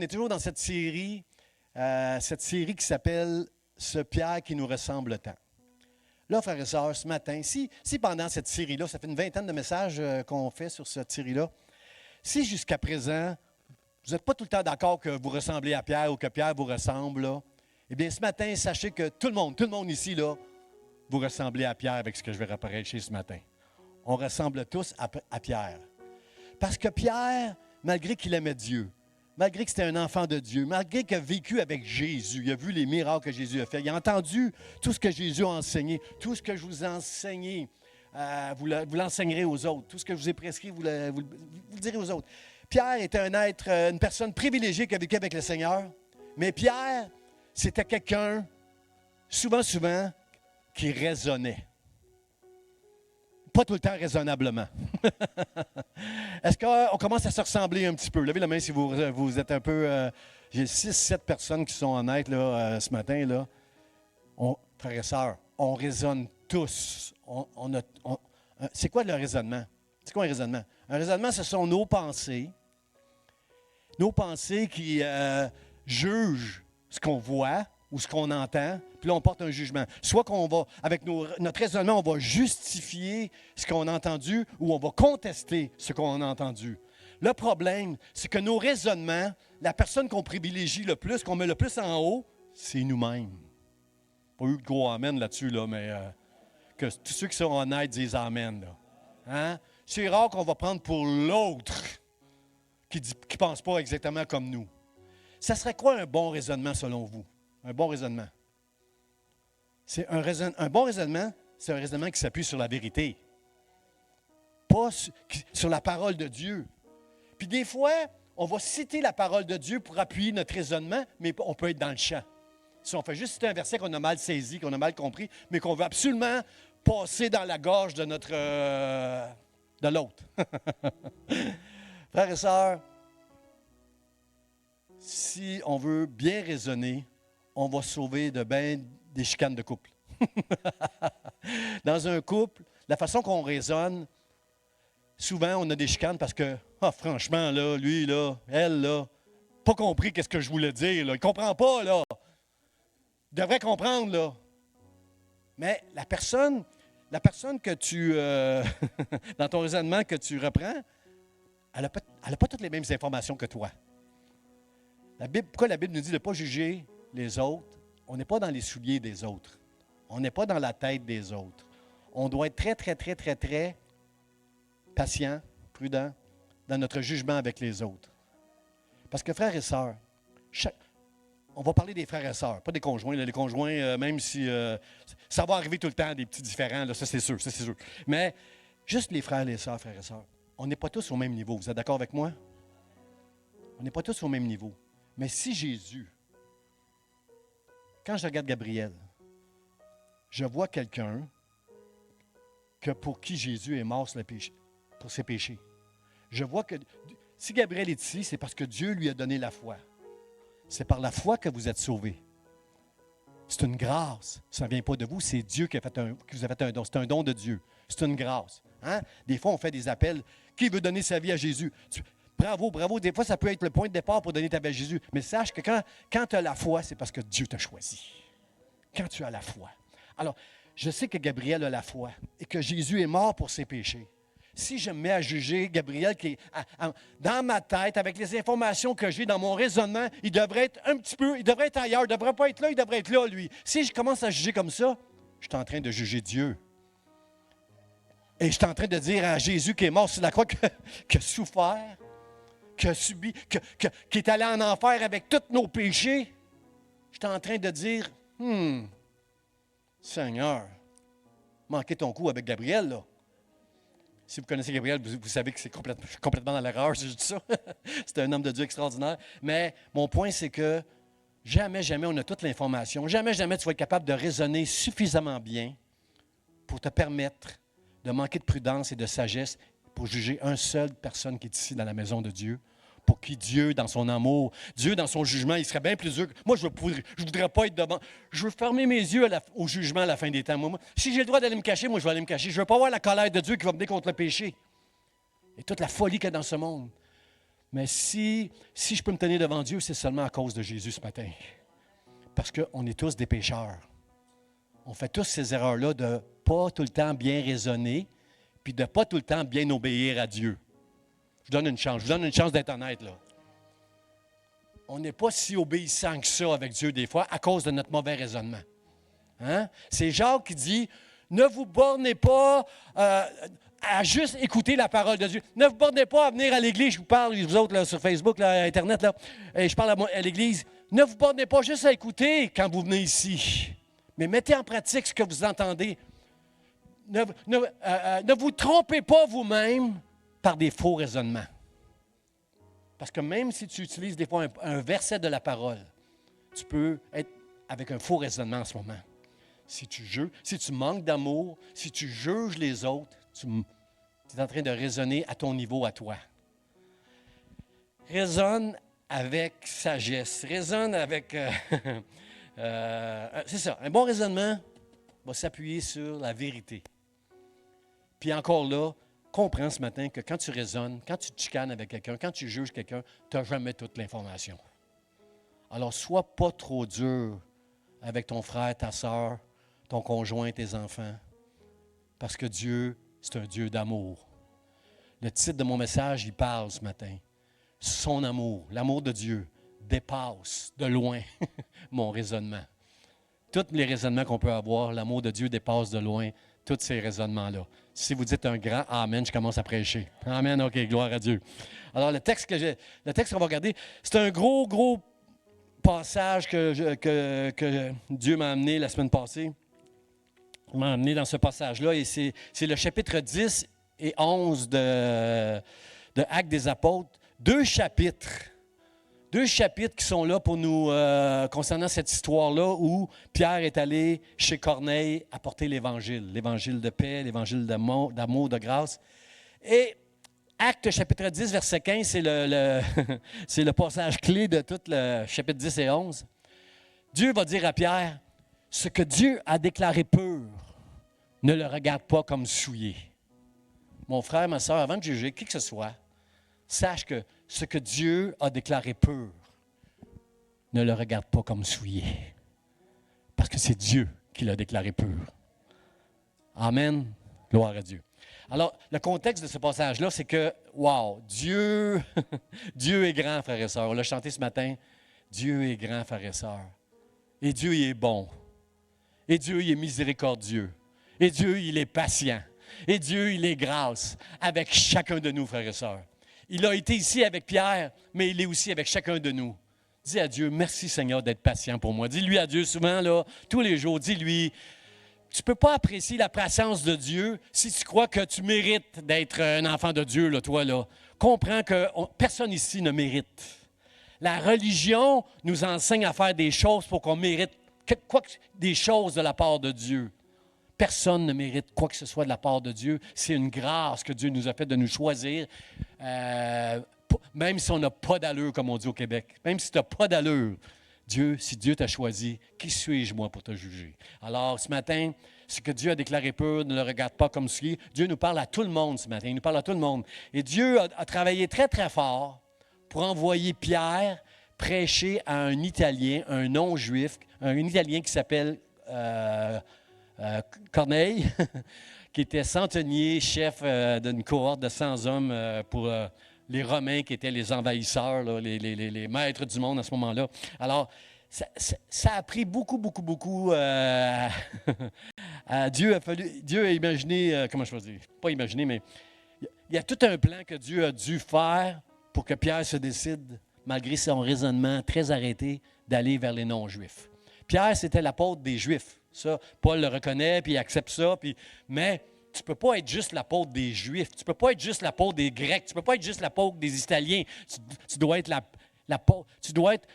est toujours dans cette série qui s'appelle « Ce Pierre qui nous ressemble tant ». Là, frères et sœurs, ce matin, si pendant cette série-là, ça fait une vingtaine de messages qu'on fait sur cette série-là, si jusqu'à présent, vous n'êtes pas tout le temps d'accord que vous ressemblez à Pierre ou que Pierre vous ressemble, là, eh bien, ce matin, sachez que tout le monde ici, là, vous ressemblez à Pierre avec ce que je vais rapprocher ce matin. On ressemble tous à Pierre. Parce que Pierre, malgré qu'il aimait Dieu, malgré que c'était un enfant de Dieu, malgré qu'il a vécu avec Jésus, il a vu les miracles que Jésus a fait, il a entendu tout ce que Jésus a enseigné, tout ce que je vous ai enseigné, vous l'enseignerez aux autres, tout ce que je vous ai prescrit, vous le direz aux autres. Pierre était une personne privilégiée qui a vécu avec le Seigneur, mais Pierre, c'était quelqu'un, souvent, qui raisonnait. Pas tout le temps raisonnablement. Est-ce qu'on commence à se ressembler un petit peu? Levez la main si vous êtes un peu... j'ai 6-7 personnes qui sont honnêtes là, ce matin. Là. Frères et sœurs, on raisonne tous. C'est quoi le raisonnement? C'est quoi un raisonnement? Un raisonnement, ce sont nos pensées. Nos pensées qui jugent ce qu'on voit ou ce qu'on entend, puis là, on porte un jugement. Soit qu'on va, avec notre raisonnement, on va justifier ce qu'on a entendu ou on va contester ce qu'on a entendu. Le problème, c'est que nos raisonnements, la personne qu'on privilégie le plus, qu'on met le plus en haut, c'est nous-mêmes. Pas eu de gros amen là-dessus, là, mais que tous ceux qui sont honnêtes disent amen. Là. Hein? C'est rare qu'on va prendre pour l'autre qui ne pense pas exactement comme nous. Ça serait quoi un bon raisonnement selon vous? Un bon raisonnement. Un bon raisonnement, c'est un raisonnement qui s'appuie sur la vérité. Pas sur la parole de Dieu. Puis des fois, on va citer la parole de Dieu pour appuyer notre raisonnement, mais on peut être dans le champ. Si on fait juste citer un verset qu'on a mal saisi, qu'on a mal compris, mais qu'on veut absolument passer dans la gorge de de l'autre. Frères et sœurs, si on veut bien raisonner, on va sauver des chicanes de couple. Dans un couple, la façon qu'on raisonne, souvent on a des chicanes parce que, franchement, là, lui, là, elle, là, pas compris qu'est-ce que je voulais dire, là. Il comprend pas, là. Il devrait comprendre, là. Mais la personne que tu, dans ton raisonnement que tu reprends, elle n'a pas toutes les mêmes informations que toi. Pourquoi la Bible nous dit de ne pas juger les autres? On n'est pas dans les souliers des autres. On n'est pas dans la tête des autres. On doit être très, très, très, très, très patient, prudent dans notre jugement avec les autres. Parce que frères et sœurs, on va parler des frères et sœurs, pas des conjoints. Là, les conjoints, même si ça va arriver tout le temps, des petits différends, là, ça c'est sûr. Mais juste les frères et sœurs, on n'est pas tous au même niveau. Vous êtes d'accord avec moi? On n'est pas tous au même niveau. Mais si Jésus, quand je regarde Gabriel, je vois quelqu'un pour qui Jésus est mort pour ses péchés. Je vois que si Gabriel est ici, c'est parce que Dieu lui a donné la foi. C'est par la foi que vous êtes sauvés. C'est une grâce. Ça ne vient pas de vous, c'est Dieu qui vous a fait un don. C'est un don de Dieu. C'est une grâce. Hein? Des fois, on fait des appels. Qui veut donner sa vie à Jésus? Bravo. Des fois, ça peut être le point de départ pour donner ta vie à Jésus. Mais sache que quand tu as la foi, c'est parce que Dieu t'a choisi. Quand tu as la foi. Alors, je sais que Gabriel a la foi et que Jésus est mort pour ses péchés. Si je me mets à juger Gabriel, qui est dans ma tête, avec les informations que j'ai dans mon raisonnement, il devrait être ailleurs, il ne devrait pas être là, il devrait être là, lui. Si je commence à juger comme ça, je suis en train de juger Dieu. Et je suis en train de dire à Jésus qui est mort sur la croix, qui a souffert, qui a subi, qui est allé en enfer avec tous nos péchés. Je suis en train de dire, Seigneur, manquez ton coup avec Gabriel, là. Si vous connaissez Gabriel, vous savez que c'est complètement dans l'erreur si je dis ça. C'est un homme de Dieu extraordinaire. Mais mon point, c'est que jamais on a toute l'information. Jamais tu vas être capable de raisonner suffisamment bien pour te permettre de manquer de prudence et de sagesse pour juger une seule personne qui est ici dans la maison de Dieu. Pour qui Dieu, dans son amour, Dieu, dans son jugement, il serait bien plus dur. Moi, je ne voudrais pas être devant. Je veux fermer mes yeux au jugement à la fin des temps. Moi, si j'ai le droit d'aller me cacher, moi, je vais aller me cacher. Je ne veux pas voir la colère de Dieu qui va venir contre le péché. Et toute la folie qu'il y a dans ce monde. Mais si je peux me tenir devant Dieu, c'est seulement à cause de Jésus ce matin. Parce qu'on est tous des pécheurs. On fait tous ces erreurs-là de ne pas tout le temps bien raisonner, puis de ne pas tout le temps bien obéir à Dieu. Je vous donne une chance d'être honnête, là. On n'est pas si obéissant que ça avec Dieu des fois à cause de notre mauvais raisonnement. Hein? C'est Jacques qui dit, ne vous bornez pas à juste écouter la parole de Dieu. Ne vous bornez pas à venir à l'Église. Je vous parle, vous autres, là, sur Facebook, là, Internet, là, et je parle à l'Église. Ne vous bornez pas juste à écouter quand vous venez ici, mais mettez en pratique ce que vous entendez. Ne vous trompez pas vous-même par des faux raisonnements. Parce que même si tu utilises des fois un verset de la parole, tu peux être avec un faux raisonnement en ce moment. Si tu manques d'amour, si tu juges les autres, tu es en train de raisonner à ton niveau à toi. Raisonne avec sagesse. Raisonne avec... c'est ça, un bon raisonnement va s'appuyer sur la vérité. Puis encore là, comprends ce matin que quand tu raisonnes, quand tu te chicanes avec quelqu'un, quand tu juges quelqu'un, tu n'as jamais toute l'information. Alors, sois pas trop dur avec ton frère, ta sœur, ton conjoint, tes enfants, parce que Dieu, c'est un Dieu d'amour. Le titre de mon message, il parle ce matin. Son amour, l'amour de Dieu, dépasse de loin mon raisonnement. Tous les raisonnements qu'on peut avoir, l'amour de Dieu dépasse de loin tous ces raisonnements-là. Si vous dites un grand Amen, je commence à prêcher. Amen, OK, gloire à Dieu. Alors, le texte qu'on va regarder, c'est un gros passage que Dieu m'a amené la semaine passée. Il m'a amené dans ce passage-là, et c'est le chapitre 10 et 11 de Actes des Apôtres. Deux chapitres qui sont là pour nous, concernant cette histoire-là où Pierre est allé chez Corneille apporter l'Évangile de paix, l'Évangile d'amour, de grâce. Et Actes chapitre 10, verset 15, c'est le passage clé de tout le chapitre 10 et 11. Dieu va dire à Pierre, ce que Dieu a déclaré pur, ne le regarde pas comme souillé. Mon frère, ma soeur, avant de juger qui que ce soit, sache que ce que Dieu a déclaré pur, ne le regarde pas comme souillé. Parce que c'est Dieu qui l'a déclaré pur. Amen. Gloire à Dieu. Alors, le contexte de ce passage-là, c'est que, wow, Dieu est grand, frères et sœurs. On l'a chanté ce matin. Dieu est grand, frères et sœurs. Et Dieu, il est bon. Et Dieu, il est miséricordieux. Et Dieu, il est patient. Et Dieu, il est grâce avec chacun de nous, frères et sœurs. Il a été ici avec Pierre, mais il est aussi avec chacun de nous. Dis à Dieu, merci Seigneur d'être patient pour moi. Dis-lui à Dieu souvent, là, tous les jours, dis-lui, tu ne peux pas apprécier la patience de Dieu si tu crois que tu mérites d'être un enfant de Dieu, là, toi, là. Comprends que personne ici ne mérite. La religion nous enseigne à faire des choses pour qu'on mérite des choses de la part de Dieu. Personne ne mérite quoi que ce soit de la part de Dieu. C'est une grâce que Dieu nous a faite de nous choisir, même si on n'a pas d'allure, comme on dit au Québec. Même si tu n'as pas d'allure, si Dieu t'a choisi, qui suis-je, moi, pour te juger? Alors, ce matin, ce que Dieu a déclaré pur, ne le regarde pas comme souillé. Dieu nous parle à tout le monde ce matin. Il nous parle à tout le monde. Et Dieu a travaillé très, très fort pour envoyer Pierre prêcher à un Italien, un non-juif, un Italien qui s'appelle Corneille, qui était centenier, chef d'une cohorte de 100 hommes pour les Romains qui étaient les envahisseurs, là, les maîtres du monde à ce moment-là. Alors, ça a pris beaucoup. Dieu a imaginé, comment je peux dire, pas imaginé, mais il y a tout un plan que Dieu a dû faire pour que Pierre se décide, malgré son raisonnement très arrêté, d'aller vers les non-juifs. Pierre, c'était l'apôtre des Juifs. Ça, Paul le reconnaît, puis il accepte ça. Mais tu ne peux pas être juste l'apôtre des Juifs. Tu ne peux pas être juste l'apôtre des Grecs. Tu ne peux pas être juste l'apôtre des Italiens. Tu dois être l'apôtre. Tu dois être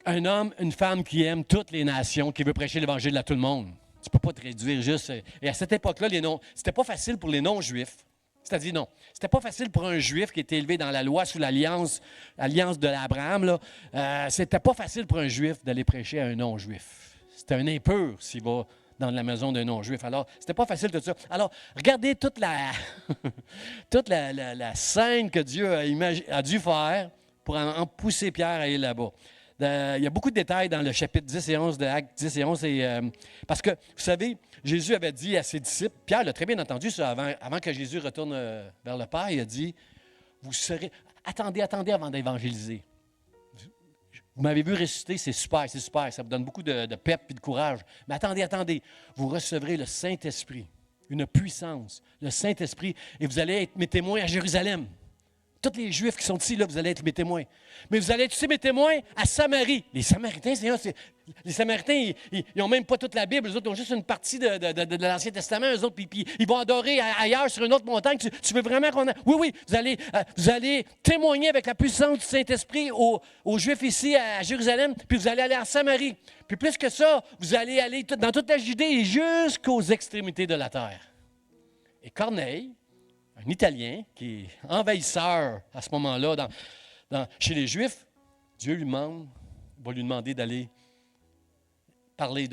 un homme, une femme qui aime toutes les nations, qui veut prêcher l'Évangile à tout le monde. Tu ne peux pas te réduire juste. Et à cette époque-là, c'était pas facile pour les non-juifs. C'est-à-dire, non, c'était pas facile pour un juif qui était élevé dans la loi sous l'alliance de l'Abraham. C'était pas facile pour un juif d'aller prêcher à un non-juif. C'était un impur s'il va dans la maison d'un non-juif. Alors, c'était pas facile tout ça. Alors, regardez toute la scène que Dieu a dû faire pour en pousser Pierre à aller là-bas. Il y a beaucoup de détails dans le chapitre 10 et 11 de Actes 10 et 11. Parce que, vous savez, Jésus avait dit à ses disciples, Pierre l'a très bien entendu ça avant que Jésus retourne vers le Père, il a dit, vous serez, attendez avant d'évangéliser. Vous m'avez vu ressusciter, c'est super, ça vous donne beaucoup de pep et de courage. Mais attendez, vous recevrez le Saint-Esprit, une puissance, le Saint-Esprit, et vous allez être mes témoins à Jérusalem. Tous les Juifs qui sont ici, là, vous allez être mes témoins. Mais vous allez être aussi mes témoins à Samarie. Les Samaritains, les Samaritains, ils n'ont même pas toute la Bible. Eux autres, ils ont juste une partie de l'Ancien Testament. Eux autres, puis ils vont adorer ailleurs sur une autre montagne. Tu veux vraiment qu'on... Oui, vous allez témoigner avec la puissance du Saint-Esprit aux Juifs ici à Jérusalem, puis vous allez aller à Samarie. Puis plus que ça, vous allez aller dans toute la Judée et jusqu'aux extrémités de la terre. Et Corneille, un Italien qui est envahisseur à ce moment-là chez les Juifs, Dieu va lui demander d'aller parler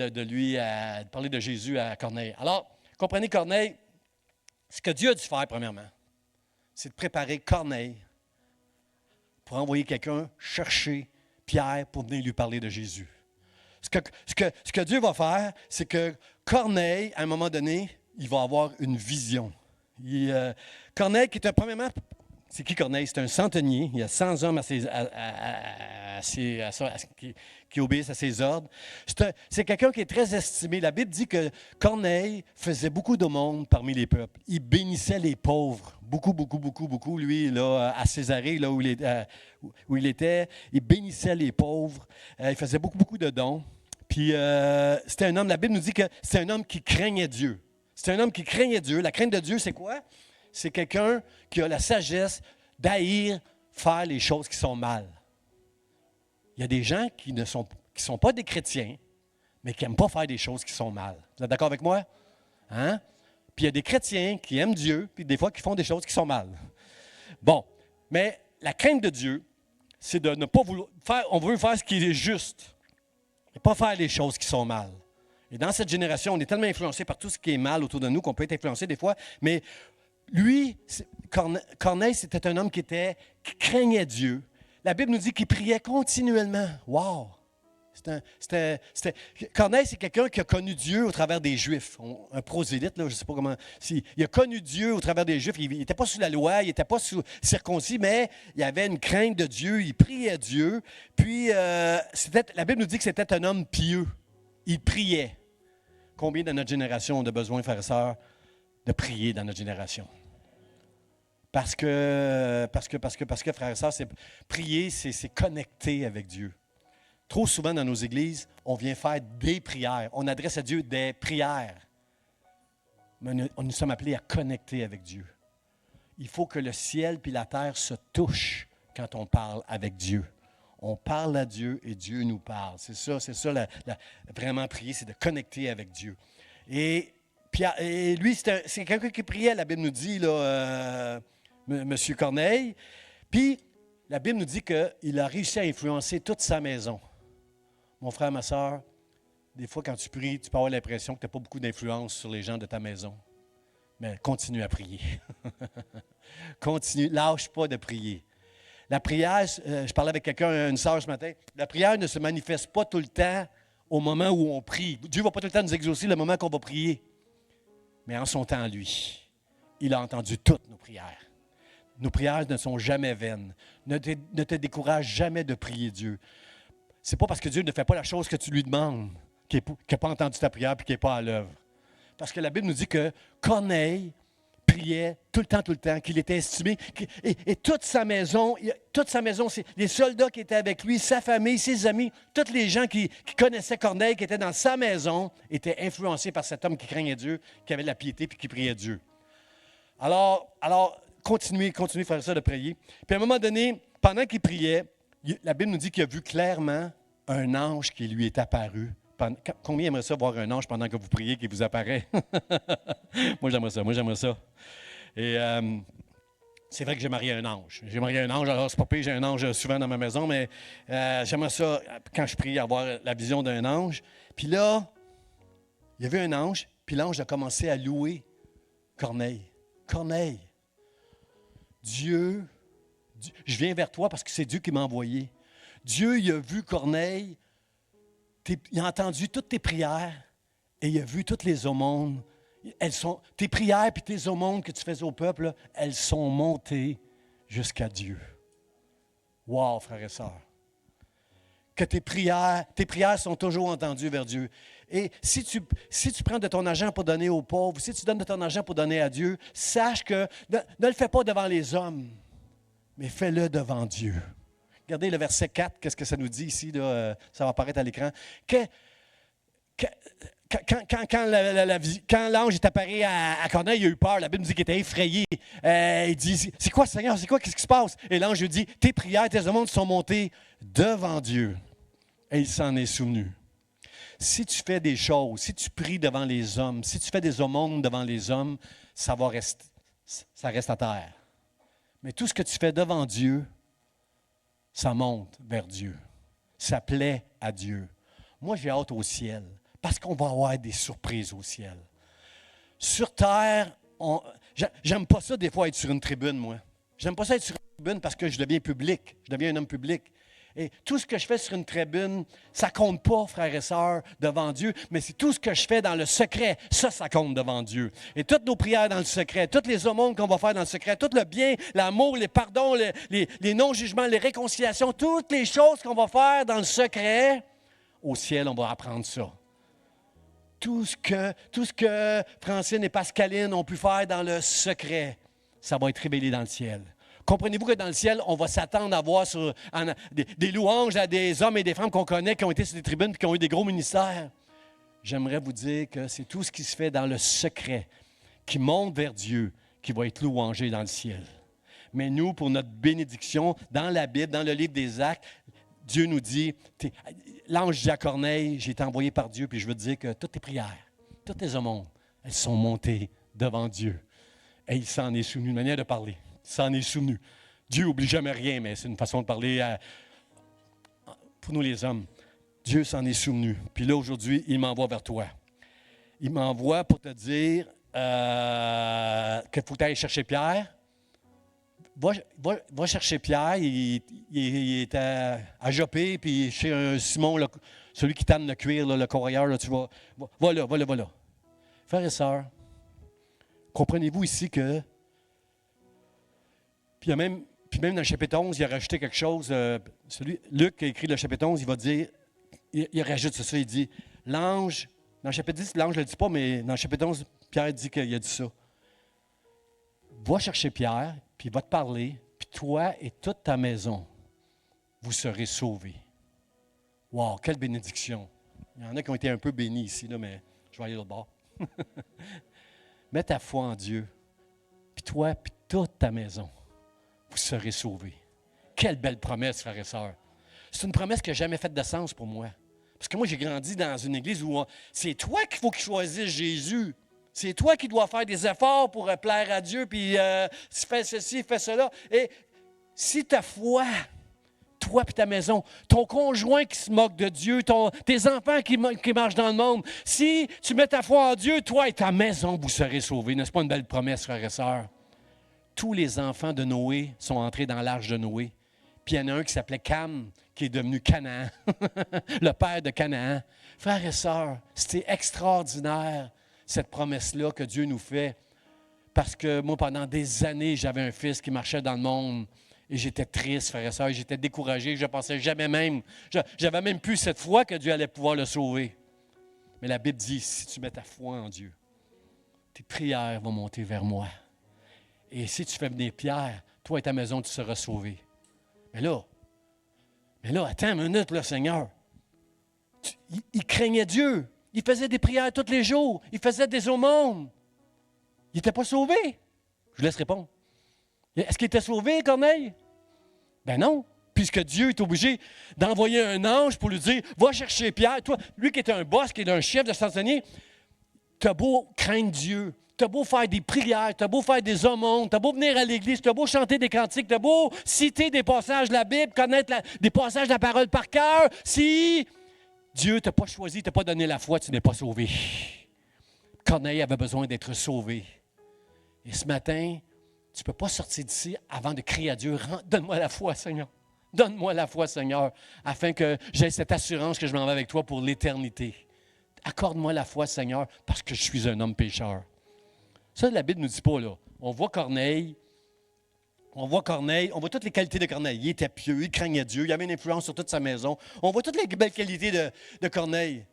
parler de Jésus à Corneille. Alors, comprenez Corneille, ce que Dieu a dû faire premièrement, c'est de préparer Corneille pour envoyer quelqu'un chercher Pierre pour venir lui parler de Jésus. Ce que Dieu va faire, c'est que Corneille, à un moment donné, il va avoir une vision. Corneille, qui est premièrement, c'est qui Corneille? C'est un centenier. Il y a 100 hommes qui obéissent à ses ordres. C'est quelqu'un qui est très estimé. La Bible dit que Corneille faisait beaucoup d'aumônes parmi les peuples. Il bénissait les pauvres. Beaucoup. Lui, là, à Césarée, là où il était, il bénissait les pauvres. Il faisait beaucoup de dons. Puis, c'était un homme, la Bible nous dit que c'est un homme qui craignait Dieu. C'est un homme qui craignait Dieu. La crainte de Dieu, c'est quoi? C'est quelqu'un qui a la sagesse d'haïr faire les choses qui sont mal. Il y a des gens qui ne sont pas des chrétiens, mais qui n'aiment pas faire des choses qui sont mal. Vous êtes d'accord avec moi? Hein? Puis il y a des chrétiens qui aiment Dieu, puis des fois qui font des choses qui sont mal. Bon, mais la crainte de Dieu, c'est de ne pas vouloir faire, on veut faire ce qui est juste, et pas faire les choses qui sont mal. Et dans cette génération, on est tellement influencé par tout ce qui est mal autour de nous qu'on peut être influencé des fois. Mais lui, Corneille, c'était un homme qui craignait Dieu. La Bible nous dit qu'il priait continuellement. Wow! Corneille, c'est quelqu'un qui a connu Dieu au travers des Juifs. Un prosélyte, là, je ne sais pas comment. Il a connu Dieu au travers des Juifs. Il n'était pas sous la loi, il n'était pas circoncis, mais il avait une crainte de Dieu. Il priait Dieu. Puis, la Bible nous dit que c'était un homme pieux. Il priait. Combien de notre génération ont besoin, frères et sœurs, de prier dans notre génération? Parce que frères et sœurs, prier, c'est connecter avec Dieu. Trop souvent dans nos églises, on vient faire des prières. On adresse à Dieu des prières. Mais nous sommes appelés à connecter avec Dieu. Il faut que le ciel et la terre se touchent quand on parle avec Dieu. On parle à Dieu et Dieu nous parle. C'est ça, vraiment prier, c'est de connecter avec Dieu. Et lui, c'est quelqu'un qui priait, la Bible nous dit, là, M. Corneille. Puis, la Bible nous dit qu'il a réussi à influencer toute sa maison. Mon frère, ma soeur, des fois, quand tu pries, tu peux avoir l'impression que tu n'as pas beaucoup d'influence sur les gens de ta maison. Mais continue à prier. Continue, lâche pas de prier. La prière, je parlais avec une sœur ce matin, la prière ne se manifeste pas tout le temps au moment où on prie. Dieu ne va pas tout le temps nous exaucer le moment qu'on va prier. Mais en son temps, lui, il a entendu toutes nos prières. Nos prières ne sont jamais vaines. Ne te décourage jamais de prier Dieu. Ce n'est pas parce que Dieu ne fait pas la chose que tu lui demandes qu'il n'a pas entendu ta prière et qu'il n'est pas à l'œuvre. Parce que la Bible nous dit que Corneille priait tout le temps, qu'il était estimé. Et toute sa maison, les soldats qui étaient avec lui, sa famille, ses amis, tous les gens qui connaissaient Corneille, qui étaient dans sa maison, étaient influencés par cet homme qui craignait Dieu, qui avait de la piété et qui priait Dieu. Alors continuez, frères et sœurs, de prier. Puis à un moment donné, pendant qu'il priait, la Bible nous dit qu'il a vu clairement un ange qui lui est apparu. Combien aimerait ça voir un ange pendant que vous priez qui vous apparaît? Moi, j'aimerais ça. Et c'est vrai que j'ai marié un ange. Alors c'est pas pire, j'ai un ange souvent dans ma maison, mais j'aimerais ça, quand je prie, avoir la vision d'un ange. Puis là, il y avait un ange, puis l'ange a commencé à louer Corneille. Corneille, Dieu Je viens vers toi parce que c'est Dieu qui m'a envoyé. Dieu, il a vu Corneille, il a entendu toutes tes prières et il a vu toutes les aumônes. Tes prières et tes aumônes que tu fais au peuple, là, elles sont montées jusqu'à Dieu. Wow, frères et sœurs. Que tes prières sont toujours entendues vers Dieu. Et si tu prends de ton argent pour donner aux pauvres, si tu donnes de ton argent pour donner à Dieu, sache que ne le fais pas devant les hommes, mais fais-le devant Dieu. Regardez le verset 4, qu'est-ce que ça nous dit ici, là, ça va apparaître à l'écran. Quand l'ange est apparu à Corneille, il a eu peur. La Bible nous dit qu'il était effrayé. Il dit, c'est quoi, Seigneur? C'est quoi? Qu'est-ce qui se passe? Et l'ange lui dit, tes prières, tes aumônes sont montées devant Dieu. Et il s'en est souvenu. Si tu fais des choses, si tu pries devant les hommes, si tu fais des aumônes devant les hommes, ça reste à terre. Mais tout ce que tu fais devant Dieu, ça monte vers Dieu. Ça plaît à Dieu. Moi, j'ai hâte au ciel. Parce qu'on va avoir des surprises au ciel. Sur terre, j'aime pas ça des fois être sur une tribune, moi. J'aime pas ça être sur une tribune parce que je deviens public. Je deviens un homme public. Et tout ce que je fais sur une tribune, ça compte pas, frères et sœurs, devant Dieu, mais c'est tout ce que je fais dans le secret. Ça compte devant Dieu. Et toutes nos prières dans le secret, toutes les aumônes qu'on va faire dans le secret, tout le bien, l'amour, les pardons, les non-jugements, les réconciliations, toutes les choses qu'on va faire dans le secret, au ciel, on va apprendre ça. Tout ce que Francine et Pascaline ont pu faire dans le secret, ça va être révélé dans le ciel. Comprenez-vous que dans le ciel, on va s'attendre à voir des louanges à des hommes et des femmes qu'on connaît, qui ont été sur des tribunes et qui ont eu des gros ministères? J'aimerais vous dire que c'est tout ce qui se fait dans le secret, qui monte vers Dieu, qui va être louangé dans le ciel. Mais nous, pour notre bénédiction, dans la Bible, dans le livre des Actes, Dieu nous dit, l'ange dit à Corneille, j'ai été envoyé par Dieu, puis je veux te dire que toutes tes prières, toutes tes aumônes, elles sont montées devant Dieu. Et il s'en est souvenu, une manière de parler. Il s'en est souvenu. Dieu n'oublie jamais rien, mais c'est une façon de parler pour nous les hommes. Dieu s'en est souvenu. Puis là, aujourd'hui, il m'envoie vers toi. Il m'envoie pour te dire qu'il faut que tu ailles chercher Pierre. Va chercher Pierre, il est à Joppé, puis chez Simon, celui qui tanne le cuir, le corroyeur, là, tu vas. Va là. Frères et sœurs, comprenez-vous ici que. Puis même dans le chapitre 11, il a rajouté quelque chose. Luc qui a écrit le chapitre 11, il va dire, il rajoute ça, il dit, l'ange, dans le chapitre 10, l'ange ne le dit pas, mais dans le chapitre 11, Pierre dit qu'il a dit ça. Va chercher Pierre, puis il va te parler, puis toi et toute ta maison, vous serez sauvés. Wow, quelle bénédiction! Il y en a qui ont été un peu bénis ici, là, mais je vais aller l'autre bord. Mets ta foi en Dieu, puis toi, puis toute ta maison, vous serez sauvés. Quelle belle promesse, frères et sœurs! C'est une promesse qui n'a jamais fait de sens pour moi. Parce que moi, j'ai grandi dans une église où c'est toi qu'il faut qu'il choisisse Jésus. C'est toi qui dois faire des efforts pour plaire à Dieu, puis fais ceci, fais cela. Et si ta foi, toi et ta maison, ton conjoint qui se moque de Dieu, tes enfants qui marchent dans le monde, si tu mets ta foi en Dieu, toi et ta maison, vous serez sauvés. N'est-ce pas une belle promesse, frères et sœurs? Tous les enfants de Noé sont entrés dans l'arche de Noé. Puis il y en a un qui s'appelait Cam, qui est devenu Canaan, le père de Canaan. Frères et sœurs, c'était extraordinaire, cette promesse-là que Dieu nous fait. Parce que moi, pendant des années, j'avais un fils qui marchait dans le monde et j'étais triste, frères et sœurs, j'étais découragé, je ne pensais jamais même, j'avais même plus cette foi que Dieu allait pouvoir le sauver. Mais la Bible dit, si tu mets ta foi en Dieu, tes prières vont monter vers moi. Et si tu fais venir Pierre, toi et ta maison, tu seras sauvés. Mais là, attends une minute, là, Seigneur. Il craignait Dieu. Il faisait des prières tous les jours. Il faisait des aumônes. Il n'était pas sauvé. Je vous laisse répondre. Est-ce qu'il était sauvé, Corneille? Ben non. Puisque Dieu est obligé d'envoyer un ange pour lui dire, va chercher Pierre. Toi, lui qui est un boss, qui est un chef de centenier, t'as beau craindre Dieu. T'as beau faire des prières, t'as beau faire des aumônes, t'as beau venir à l'église, t'as beau chanter des cantiques, t'as beau citer des passages de la Bible, connaître des passages de la parole par cœur. Si Dieu ne t'a pas choisi, ne t'a pas donné la foi, tu n'es pas sauvé. Corneille avait besoin d'être sauvé. Et ce matin, tu ne peux pas sortir d'ici avant de crier à Dieu, donne-moi la foi, Seigneur. Donne-moi la foi, Seigneur, afin que j'aie cette assurance que je m'en vais avec toi pour l'éternité. Accorde-moi la foi, Seigneur, parce que je suis un homme pécheur. Ça, la Bible ne nous dit pas, là. On voit Corneille, on voit toutes les qualités de Corneille. Il était pieux, il craignait Dieu, il avait une influence sur toute sa maison. On voit toutes les belles qualités de Corneille.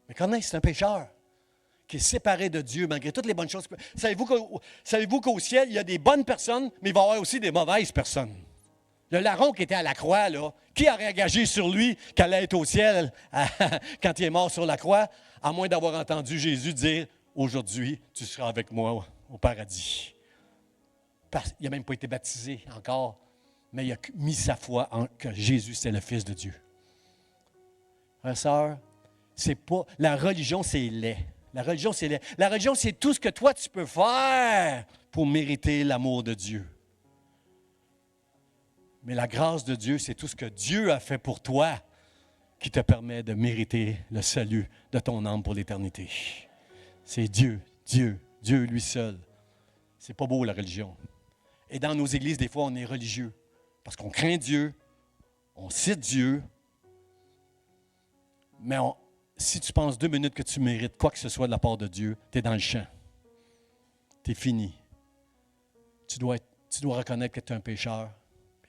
Mais Corneille, c'est un pécheur qui est séparé de Dieu malgré toutes les bonnes choses. Savez-vous qu'au ciel, il y a des bonnes personnes, mais il va y avoir aussi des mauvaises personnes. Le larron qui était à la croix, là, qui aurait engagé sur lui qu'elle allait être au ciel quand il est mort sur la croix, à moins d'avoir entendu Jésus dire « Aujourd'hui, tu seras avec moi au paradis ». Il n'a même pas été baptisé encore, mais il a mis sa foi en que Jésus, c'est le Fils de Dieu. Frères et sœurs, c'est pas, la religion, c'est laid. La religion, c'est laid. La religion, c'est tout ce que toi, tu peux faire pour mériter l'amour de Dieu. Mais la grâce de Dieu, c'est tout ce que Dieu a fait pour toi qui te permet de mériter le salut de ton âme pour l'éternité. C'est Dieu, lui seul. C'est pas beau, la religion. Et dans nos églises, des fois, on est religieux parce qu'on craint Dieu, on cite Dieu, mais si tu penses 2 minutes que tu mérites quoi que ce soit de la part de Dieu, tu es dans le champ. Tu es fini. Tu dois reconnaître que tu es un pécheur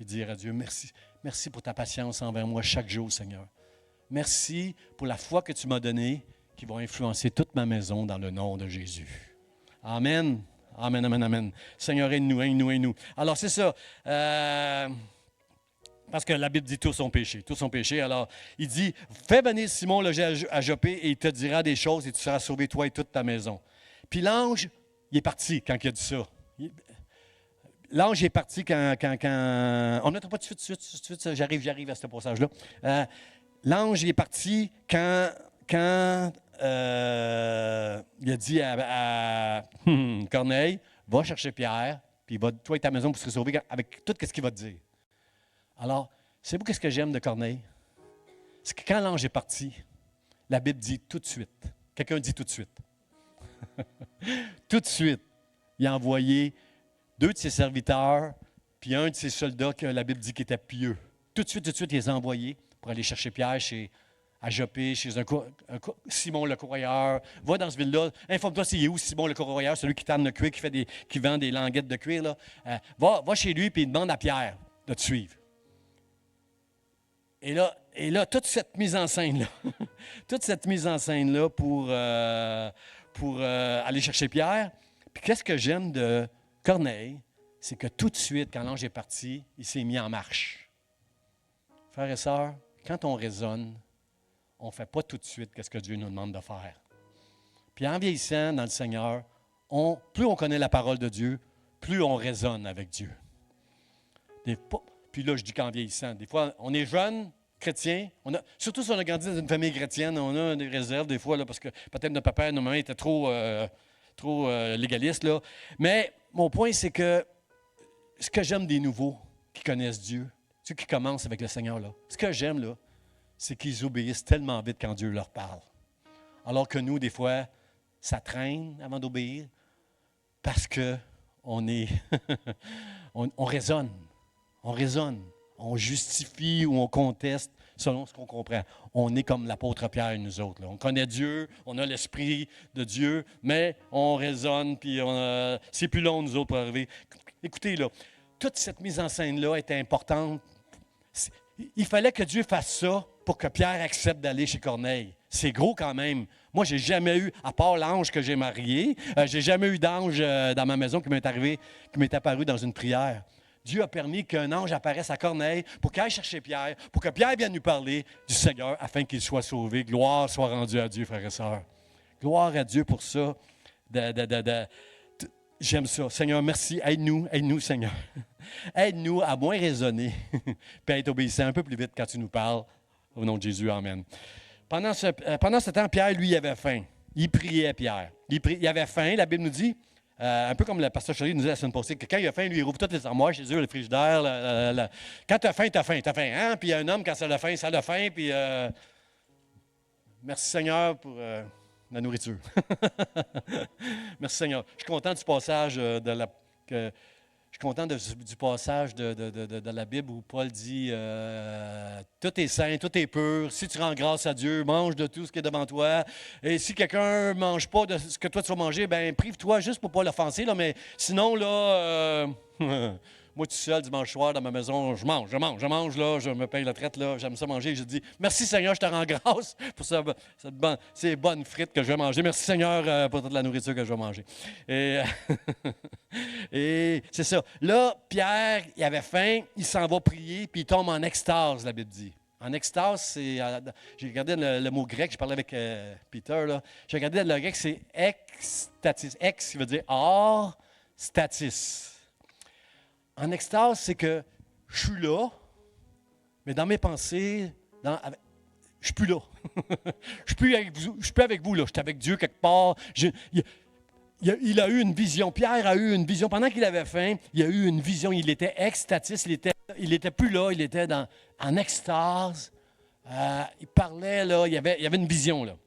et dire à Dieu, merci. Merci pour ta patience envers moi chaque jour, Seigneur. Merci pour la foi que tu m'as donnée qui va influencer toute ma maison dans le nom de Jésus. Amen. Amen, amen, amen. Seigneur, aide-nous, aide-nous, aide-nous. Alors, c'est ça. Parce que la Bible dit tout son péché, tout son péché. Alors, il dit, fais venir Simon le à Joppé et il te dira des choses et tu seras sauvé, toi et toute ta maison. Puis l'ange, il est parti quand il a dit ça. L'ange est parti quand on n'entend pas tout de suite, j'arrive à ce passage-là. L'ange est parti quand il a dit à Corneille, va chercher Pierre, puis toi et ta maison, vous serez sauvés avec tout ce qu'il va te dire. Alors, savez-vous qu'est-ce que j'aime de Corneille? C'est que quand l'ange est parti, la Bible dit tout de suite. Quelqu'un dit tout de suite. Tout de suite, il a envoyé 2 de ses serviteurs, puis un de ses soldats que la Bible dit qui était pieux. Tout de suite, il les a envoyés pour aller chercher Pierre à Joppé, chez Simon le courroyeur. Va dans ce ville-là, informe-toi s'il est où Simon le courroyeur, celui qui tanne le cuir, qui vend des languettes de cuir. Là. Va chez lui et demande à Pierre de te suivre. Et là, toute cette mise en scène-là, pour aller chercher Pierre. Puis qu'est-ce que j'aime de Corneille, c'est que tout de suite, quand l'ange est parti, il s'est mis en marche. Frères et sœurs, quand on raisonne, on ne fait pas tout de suite ce que Dieu nous demande de faire. Puis en vieillissant dans le Seigneur, plus on connaît la parole de Dieu, plus on raisonne avec Dieu. Puis là, je dis qu'en vieillissant, des fois, on est jeune, chrétien, surtout si on a grandi dans une famille chrétienne, on a des réserves des fois, là, parce que peut-être notre papa et nos mamans étaient trop légalistes. Là. Mais mon point, c'est que ce que j'aime des nouveaux qui connaissent Dieu, ceux qui commencent avec le Seigneur, là, ce que j'aime, là, c'est qu'ils obéissent tellement vite quand Dieu leur parle. Alors que nous, des fois, ça traîne avant d'obéir parce qu'on est on raisonne. On raisonne. On justifie ou on conteste selon ce qu'on comprend. On est comme l'apôtre Pierre et nous autres. Là. On connaît Dieu, on a l'Esprit de Dieu, mais on raisonne, puis c'est plus long, nous autres, pour arriver. Écoutez, là, toute cette mise en scène-là était importante. Il fallait que Dieu fasse ça pour que Pierre accepte d'aller chez Corneille. C'est gros quand même. Moi, j'ai jamais eu, à part l'ange que j'ai marié, j'ai jamais eu d'ange dans ma maison qui m'est apparu dans une prière. Dieu a permis qu'un ange apparaisse à Corneille pour qu'il aille chercher Pierre, pour que Pierre vienne nous parler du Seigneur afin qu'il soit sauvé. Gloire soit rendue à Dieu, frères et sœurs. Gloire à Dieu pour ça. J'aime ça. Seigneur, merci. Aide-nous, Seigneur. Aide-nous à moins raisonner et à être obéissant un peu plus vite quand tu nous parles. Au nom de Jésus, amen. Pendant ce temps, Pierre, lui, il avait faim. Il priait, Pierre. Il avait faim, la Bible nous dit. Un peu comme le pasteur Chéri nous disait la semaine passée, que quand il a faim, lui, il rouvre toutes les armoires chez eux, le frigidaire. Quand tu as faim, tu as faim. Hein? Puis un homme, quand ça a faim, Puis merci Seigneur pour la nourriture. Merci Seigneur. Je suis content du passage Je suis content du passage de la Bible où Paul dit tout est saint, tout est pur. Si tu rends grâce à Dieu, mange de tout ce qui est devant toi. Et si quelqu'un ne mange pas de ce que toi tu vas manger, ben prive-toi juste pour ne pas l'offenser. Là, mais sinon, là, moi tout seul, dimanche soir, dans ma maison, je mange, là, je me paye la traite, là, j'aime ça manger. Je dis, merci Seigneur, je te rends grâce pour ces bonnes frites que je vais manger. Merci Seigneur pour toute la nourriture que je vais manger. Et, et c'est ça. Là, Pierre, il avait faim, il s'en va prier, puis il tombe en extase, la Bible dit. En extase, c'est. J'ai regardé le mot grec, je parlais avec Peter, là. J'ai regardé le grec, c'est extatis. Ex, qui veut dire hors, statis. En extase, c'est que je suis là, mais dans mes pensées, je ne suis plus là. Je ne suis plus avec vous, là. Je suis avec Dieu quelque part. Il a eu une vision. Pierre a eu une vision. Pendant qu'il avait faim, il a eu une vision. Il était extatis. Il était plus là. Il était en extase. Il parlait, là. Il y avait une vision, là.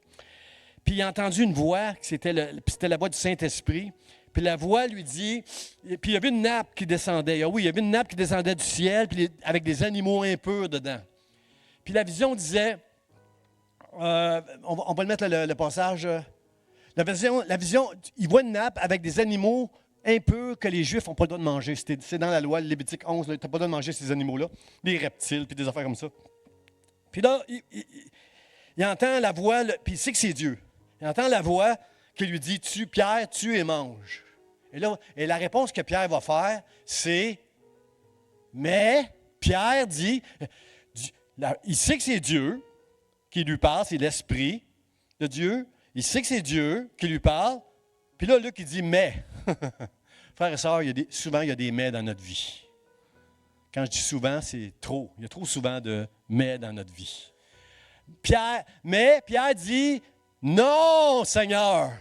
Puis il a entendu une voix, c'était la voix du Saint-Esprit. Puis la voix lui dit, puis il y avait une nappe qui descendait. Ah oui, il y avait une nappe qui descendait du ciel, puis avec des animaux impurs dedans. Puis la vision disait, on va le mettre le passage. La vision, il voit une nappe avec des animaux impurs que les Juifs n'ont pas le droit de manger. C'est dans la loi, le Lévitique 11, tu n'as pas le droit de manger ces animaux-là, des reptiles, puis des affaires comme ça. Puis là, il entend la voix, puis il sait que c'est Dieu. Il entend la voix qui lui dit, Pierre, tue et mange. Et la réponse que Pierre va faire, c'est, mais Pierre dit, il sait que c'est Dieu qui lui parle, c'est l'Esprit de Dieu. Il sait que c'est Dieu qui lui parle. Puis là, Luc, il dit, mais. Frères et sœurs, souvent, il y a des mais dans notre vie. Quand je dis souvent, c'est trop. Il y a trop souvent de mais dans notre vie. Pierre dit, non, Seigneur.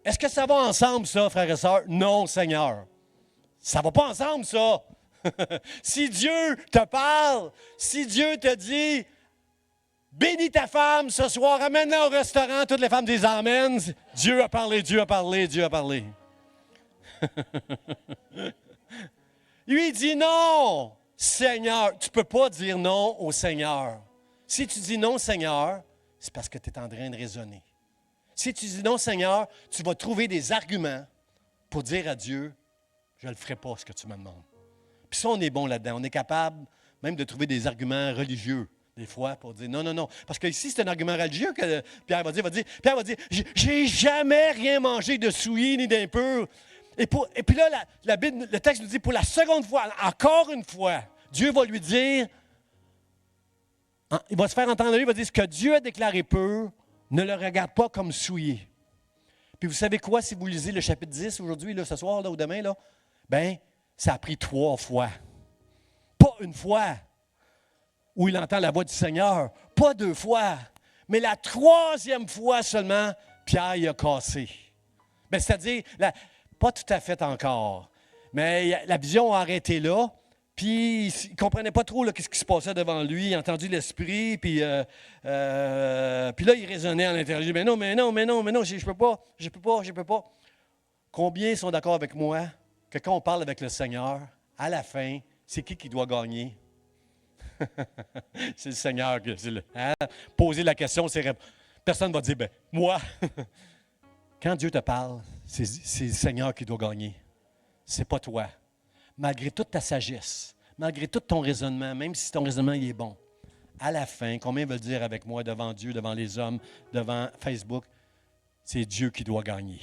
Est-ce que ça va ensemble, ça, frères et sœurs? Non, Seigneur. Ça ne va pas ensemble, ça. Si Dieu te parle, si Dieu te dit, bénis ta femme ce soir, amène-la au restaurant, toutes les femmes disent Amen. Dieu a parlé, Dieu a parlé, Dieu a parlé. Lui, il dit non, Seigneur. Tu ne peux pas dire non au Seigneur. Si tu dis non, Seigneur, c'est parce que tu es en train de raisonner. Si tu dis non, Seigneur, tu vas trouver des arguments pour dire à Dieu, je ne le ferai pas ce que tu me demandes. Puis ça, on est bon là-dedans. On est capable même de trouver des arguments religieux, des fois, pour dire non, non, non. Parce que ici, c'est un argument religieux que Pierre va dire. Pierre va dire, j'ai jamais rien mangé de souillé ni d'impur. Et puis là, la Bible, le texte nous dit, pour la seconde fois, encore une fois, Dieu va lui dire, il va se faire entendre, il va dire, ce que Dieu a déclaré pur, ne le regarde pas comme souillé. Puis vous savez quoi, si vous lisez le chapitre 10 aujourd'hui, là, ce soir là, ou demain, là, bien, ça a pris 3 fois. Pas une fois où il entend la voix du Seigneur, pas 2 fois, mais la 3e fois seulement, Pierre y a cassé. Bien, c'est-à-dire, pas tout à fait encore, mais la vision a arrêté là. Puis, il ne comprenait pas trop ce qui se passait devant lui. Il a entendu l'Esprit, puis là, il raisonnait à l'intérieur. Il dit, mais non, je peux pas. Combien sont d'accord avec moi que quand on parle avec le Seigneur, à la fin, c'est qui doit gagner? C'est le Seigneur. Poser la question, personne ne va dire, moi. Quand Dieu te parle, c'est le Seigneur qui doit gagner. C'est pas toi. Malgré toute ta sagesse, malgré tout ton raisonnement, même si ton raisonnement il est bon, à la fin, combien veulent dire avec moi devant Dieu, devant les hommes, devant Facebook, c'est Dieu qui doit gagner.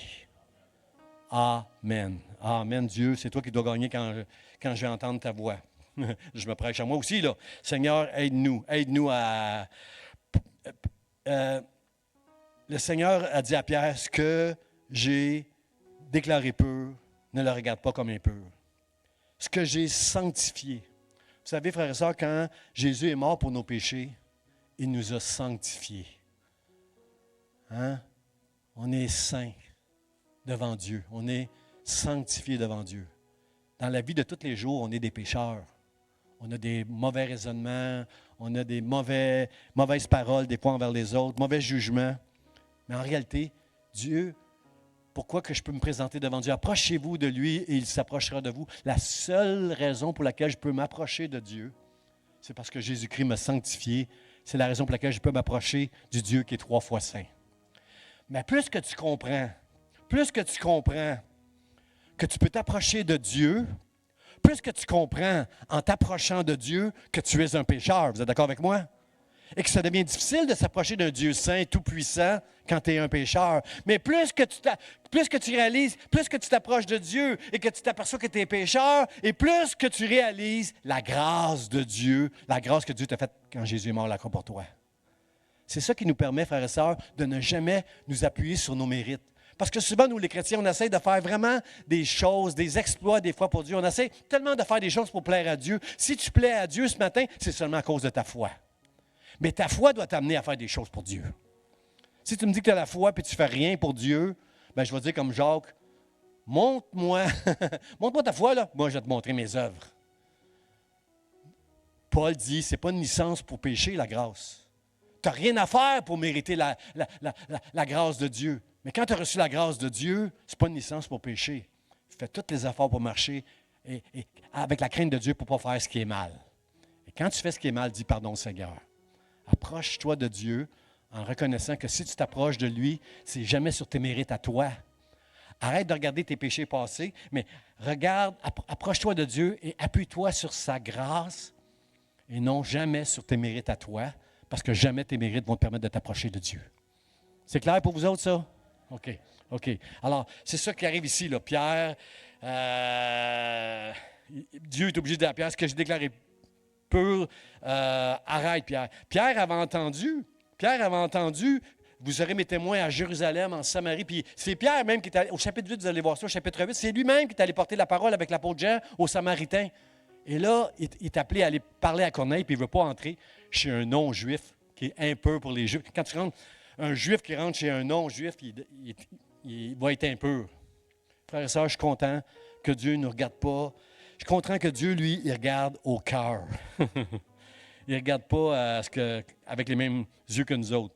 Amen. Amen, Dieu, c'est toi qui dois gagner quand je vais entendre ta voix. Je me prêche à moi aussi, là. Seigneur, aide-nous à... le Seigneur a dit à Pierre, ce que j'ai déclaré pur, ne le regarde pas comme impur. Ce que j'ai sanctifié. Vous savez, frères et sœurs, quand Jésus est mort pour nos péchés, il nous a sanctifiés. Hein? On est saints devant Dieu. On est sanctifiés devant Dieu. Dans la vie de tous les jours, on est des pécheurs. On a des mauvais raisonnements, on a des mauvaises paroles des fois envers les autres, mauvais jugements. Mais en réalité, Dieu pourquoi que je peux me présenter devant Dieu? Approchez-vous de lui et il s'approchera de vous. La seule raison pour laquelle je peux m'approcher de Dieu, c'est parce que Jésus-Christ m'a sanctifié. C'est la raison pour laquelle je peux m'approcher du Dieu qui est 3 fois saint. Mais plus que tu comprends que tu peux t'approcher de Dieu, plus que tu comprends en t'approchant de Dieu que tu es un pécheur. Vous êtes d'accord avec moi? Et que ça devient difficile de s'approcher d'un Dieu saint, tout-puissant, quand tu es un pécheur. Mais plus que tu réalises, plus que tu t'approches de Dieu et que tu t'aperçois que tu es pécheur, et plus que tu réalises la grâce de Dieu, la grâce que Dieu t'a faite quand Jésus est mort à la croix pour toi. C'est ça qui nous permet, frères et sœurs, de ne jamais nous appuyer sur nos mérites. Parce que souvent, nous, les chrétiens, on essaie de faire vraiment des choses, des exploits des fois pour Dieu. On essaie tellement de faire des choses pour plaire à Dieu. Si tu plais à Dieu ce matin, c'est seulement à cause de ta foi. Mais ta foi doit t'amener à faire des choses pour Dieu. Si tu me dis que tu as la foi et tu ne fais rien pour Dieu, bien, je vais dire comme Jacques, montre-moi ta foi, là. Moi, je vais te montrer mes œuvres. Paul dit, ce n'est pas une licence pour pécher, la grâce. Tu n'as rien à faire pour mériter la grâce de Dieu. Mais quand tu as reçu la grâce de Dieu, ce n'est pas une licence pour pécher. Fais tous les efforts pour marcher et avec la crainte de Dieu pour ne pas faire ce qui est mal. Et quand tu fais ce qui est mal, dis pardon, Seigneur. Approche-toi de Dieu en reconnaissant que si tu t'approches de lui, ce n'est jamais sur tes mérites à toi. Arrête de regarder tes péchés passés, mais approche-toi de Dieu et appuie-toi sur sa grâce et non jamais sur tes mérites à toi, parce que jamais tes mérites vont te permettre de t'approcher de Dieu. C'est clair pour vous autres, ça? OK. Alors, c'est ça qui arrive ici, là. Pierre, Dieu est obligé de dire à Pierre, ce que j'ai déclaré pur, arrête, Pierre. Pierre avait entendu, vous serez mes témoins à Jérusalem, en Samarie. Puis c'est Pierre même qui est allé, au chapitre 8, vous allez voir ça, au chapitre 8, c'est lui-même qui est allé porter la parole avec l'apôtre Jean aux Samaritains. Et là, il est appelé à aller parler à Corneille, puis il ne veut pas entrer chez un non-juif qui est impur pour les Juifs. Quand tu rentres, un Juif qui rentre chez un non-Juif, il va être impur. Frères et sœurs, je suis content que Dieu ne regarde pas. Je suis content que Dieu, lui, il regarde au cœur. Il ne regarde pas avec les mêmes yeux que nous autres.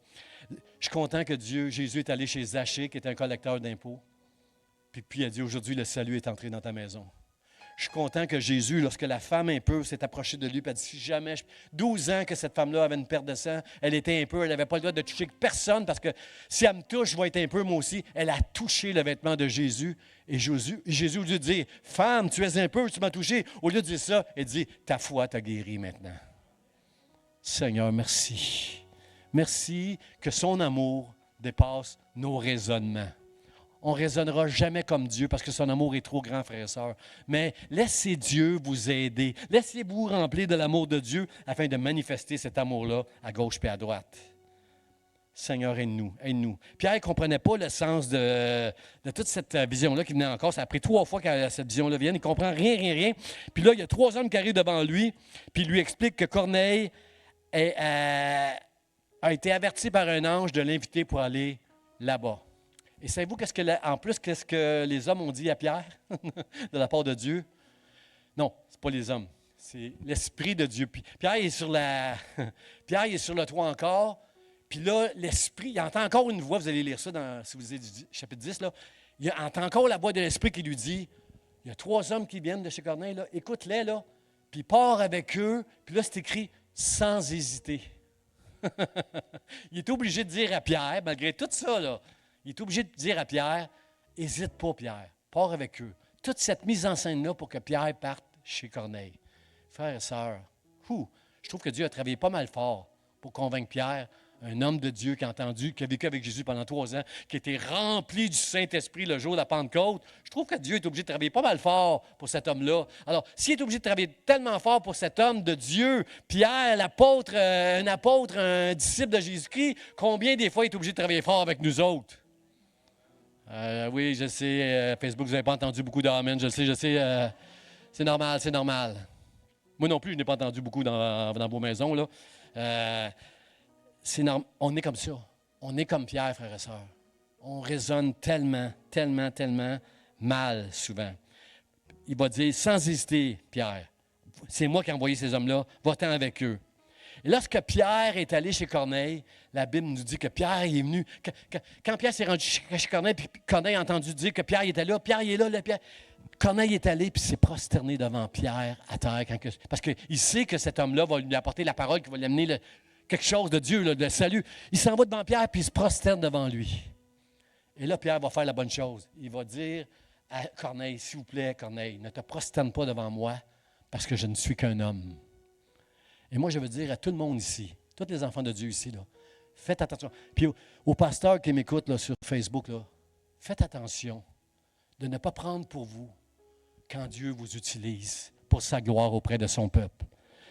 Je suis content que Jésus est allé chez Zachée, qui est un collecteur d'impôts. Puis il a dit, aujourd'hui, le salut est entré dans ta maison. Je suis content que Jésus, lorsque la femme impure s'est approchée de lui, puis a dit, si jamais, 12 ans que cette femme-là avait une perte de sang, elle était impure, elle n'avait pas le droit de toucher personne, parce que si elle me touche, je vais être impure moi aussi. Elle a touché le vêtement de Jésus, et Jésus, au lieu de dire, femme, tu es impure, tu m'as touché, au lieu de dire ça, elle dit, ta foi t'a guéri maintenant. Seigneur, merci. Merci que son amour dépasse nos raisonnements. On ne raisonnera jamais comme Dieu parce que son amour est trop grand, frères et sœurs. Mais laissez Dieu vous aider. Laissez-vous remplir de l'amour de Dieu afin de manifester cet amour-là à gauche et à droite. Seigneur, aide-nous, aide-nous. Pierre ne comprenait pas le sens de toute cette vision-là qui venait encore. Ça a pris 3 fois que cette vision-là vienne. Il ne comprend rien. Puis là, il y a 3 hommes qui arrivent devant lui, puis il lui explique que Corneille a été averti par un ange de l'inviter pour aller là-bas. Et savez-vous qu'est-ce que les hommes ont dit à Pierre de la part de Dieu? Non, ce n'est pas les hommes, c'est l'Esprit de Dieu. Puis Pierre est sur le toit encore, puis là, l'Esprit, il entend encore une voix, vous allez lire ça si vous lisez du chapitre 10, là, il entend encore la voix de l'Esprit qui lui dit, il y a 3 hommes qui viennent de chez Corneille, là, écoute-les, là, puis il part avec eux, puis là, c'est écrit « sans hésiter ». Il est obligé de dire à Pierre, malgré tout ça, là, il est obligé de dire à Pierre, « Hésite pas, Pierre, pars avec eux. » Toute cette mise en scène-là pour que Pierre parte chez Corneille. Frères et sœurs, je trouve que Dieu a travaillé pas mal fort pour convaincre Pierre, un homme de Dieu qui a vécu avec Jésus pendant 3 ans, qui a été rempli du Saint-Esprit le jour de la Pentecôte. Je trouve que Dieu est obligé de travailler pas mal fort pour cet homme-là. Alors, s'il est obligé de travailler tellement fort pour cet homme de Dieu, Pierre, l'apôtre, un disciple de Jésus-Christ, combien des fois il est obligé de travailler fort avec nous autres? Oui, je sais, Facebook, vous n'avez pas entendu beaucoup d'amen, je sais, c'est normal. Moi non plus, je n'ai pas entendu beaucoup dans vos maisons, là. On est comme ça. On est comme Pierre, frères et sœurs. On raisonne tellement mal souvent. Il va dire, sans hésiter, Pierre, c'est moi qui ai envoyé ces hommes-là, va-t'en avec eux. Et lorsque Pierre est allé chez Corneille, la Bible nous dit que Pierre est venu. Quand Pierre s'est rendu chez Corneille, puis Corneille a entendu dire que Pierre était là, Pierre il est là, Corneille est allé, puis s'est prosterné devant Pierre à terre. Parce qu'il sait que cet homme-là va lui apporter la parole, qui va lui amener quelque chose de Dieu, le salut. Il s'en va devant Pierre, puis il se prosterne devant lui. Et là, Pierre va faire la bonne chose. Il va dire à Corneille, s'il vous plaît, Corneille, ne te prosterne pas devant moi, parce que je ne suis qu'un homme. Et moi, je veux dire à tout le monde ici, tous les enfants de Dieu ici, là, faites attention. Puis aux pasteurs qui m'écoutent là, sur Facebook, là, faites attention de ne pas prendre pour vous quand Dieu vous utilise pour sa gloire auprès de son peuple.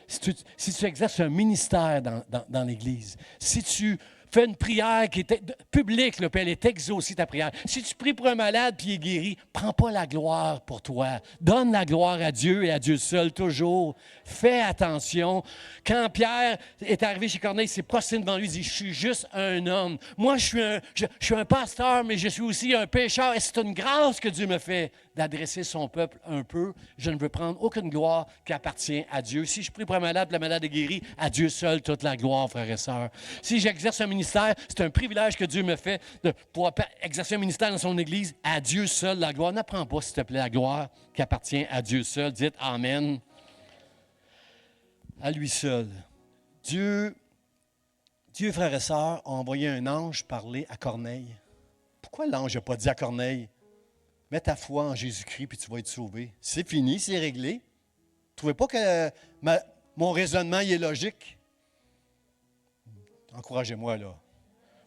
Si tu exerces un ministère dans l'Église, si tu fais une prière qui est publique, là, puis elle est exaucée, ta prière. Si tu pries pour un malade puis il est guéri, prends pas la gloire pour toi. Donne la gloire à Dieu et à Dieu seul, toujours. Fais attention. Quand Pierre est arrivé chez Corneille, il s'est prosterné devant lui, il dit, je suis juste un homme. Moi, je suis un pasteur, mais je suis aussi un pécheur. Et c'est une grâce que Dieu me fait d'adresser son peuple un peu. Je ne veux prendre aucune gloire qui appartient à Dieu. Si je prie pour un malade, le malade est guéri, à Dieu seul toute la gloire, frères et sœurs. Si j'exerce un ministère, c'est un privilège que Dieu me fait de pouvoir exercer un ministère dans son Église. À Dieu seul la gloire. N'apprends pas, s'il te plaît, la gloire qui appartient à Dieu seul. Dites Amen. À lui seul. Dieu, frères et sœurs, a envoyé un ange parler à Corneille. Pourquoi l'ange n'a pas dit à Corneille, mets ta foi en Jésus-Christ puis tu vas être sauvé? C'est fini, c'est réglé. Vous ne trouvez pas que mon raisonnement il est logique? Encouragez-moi, là.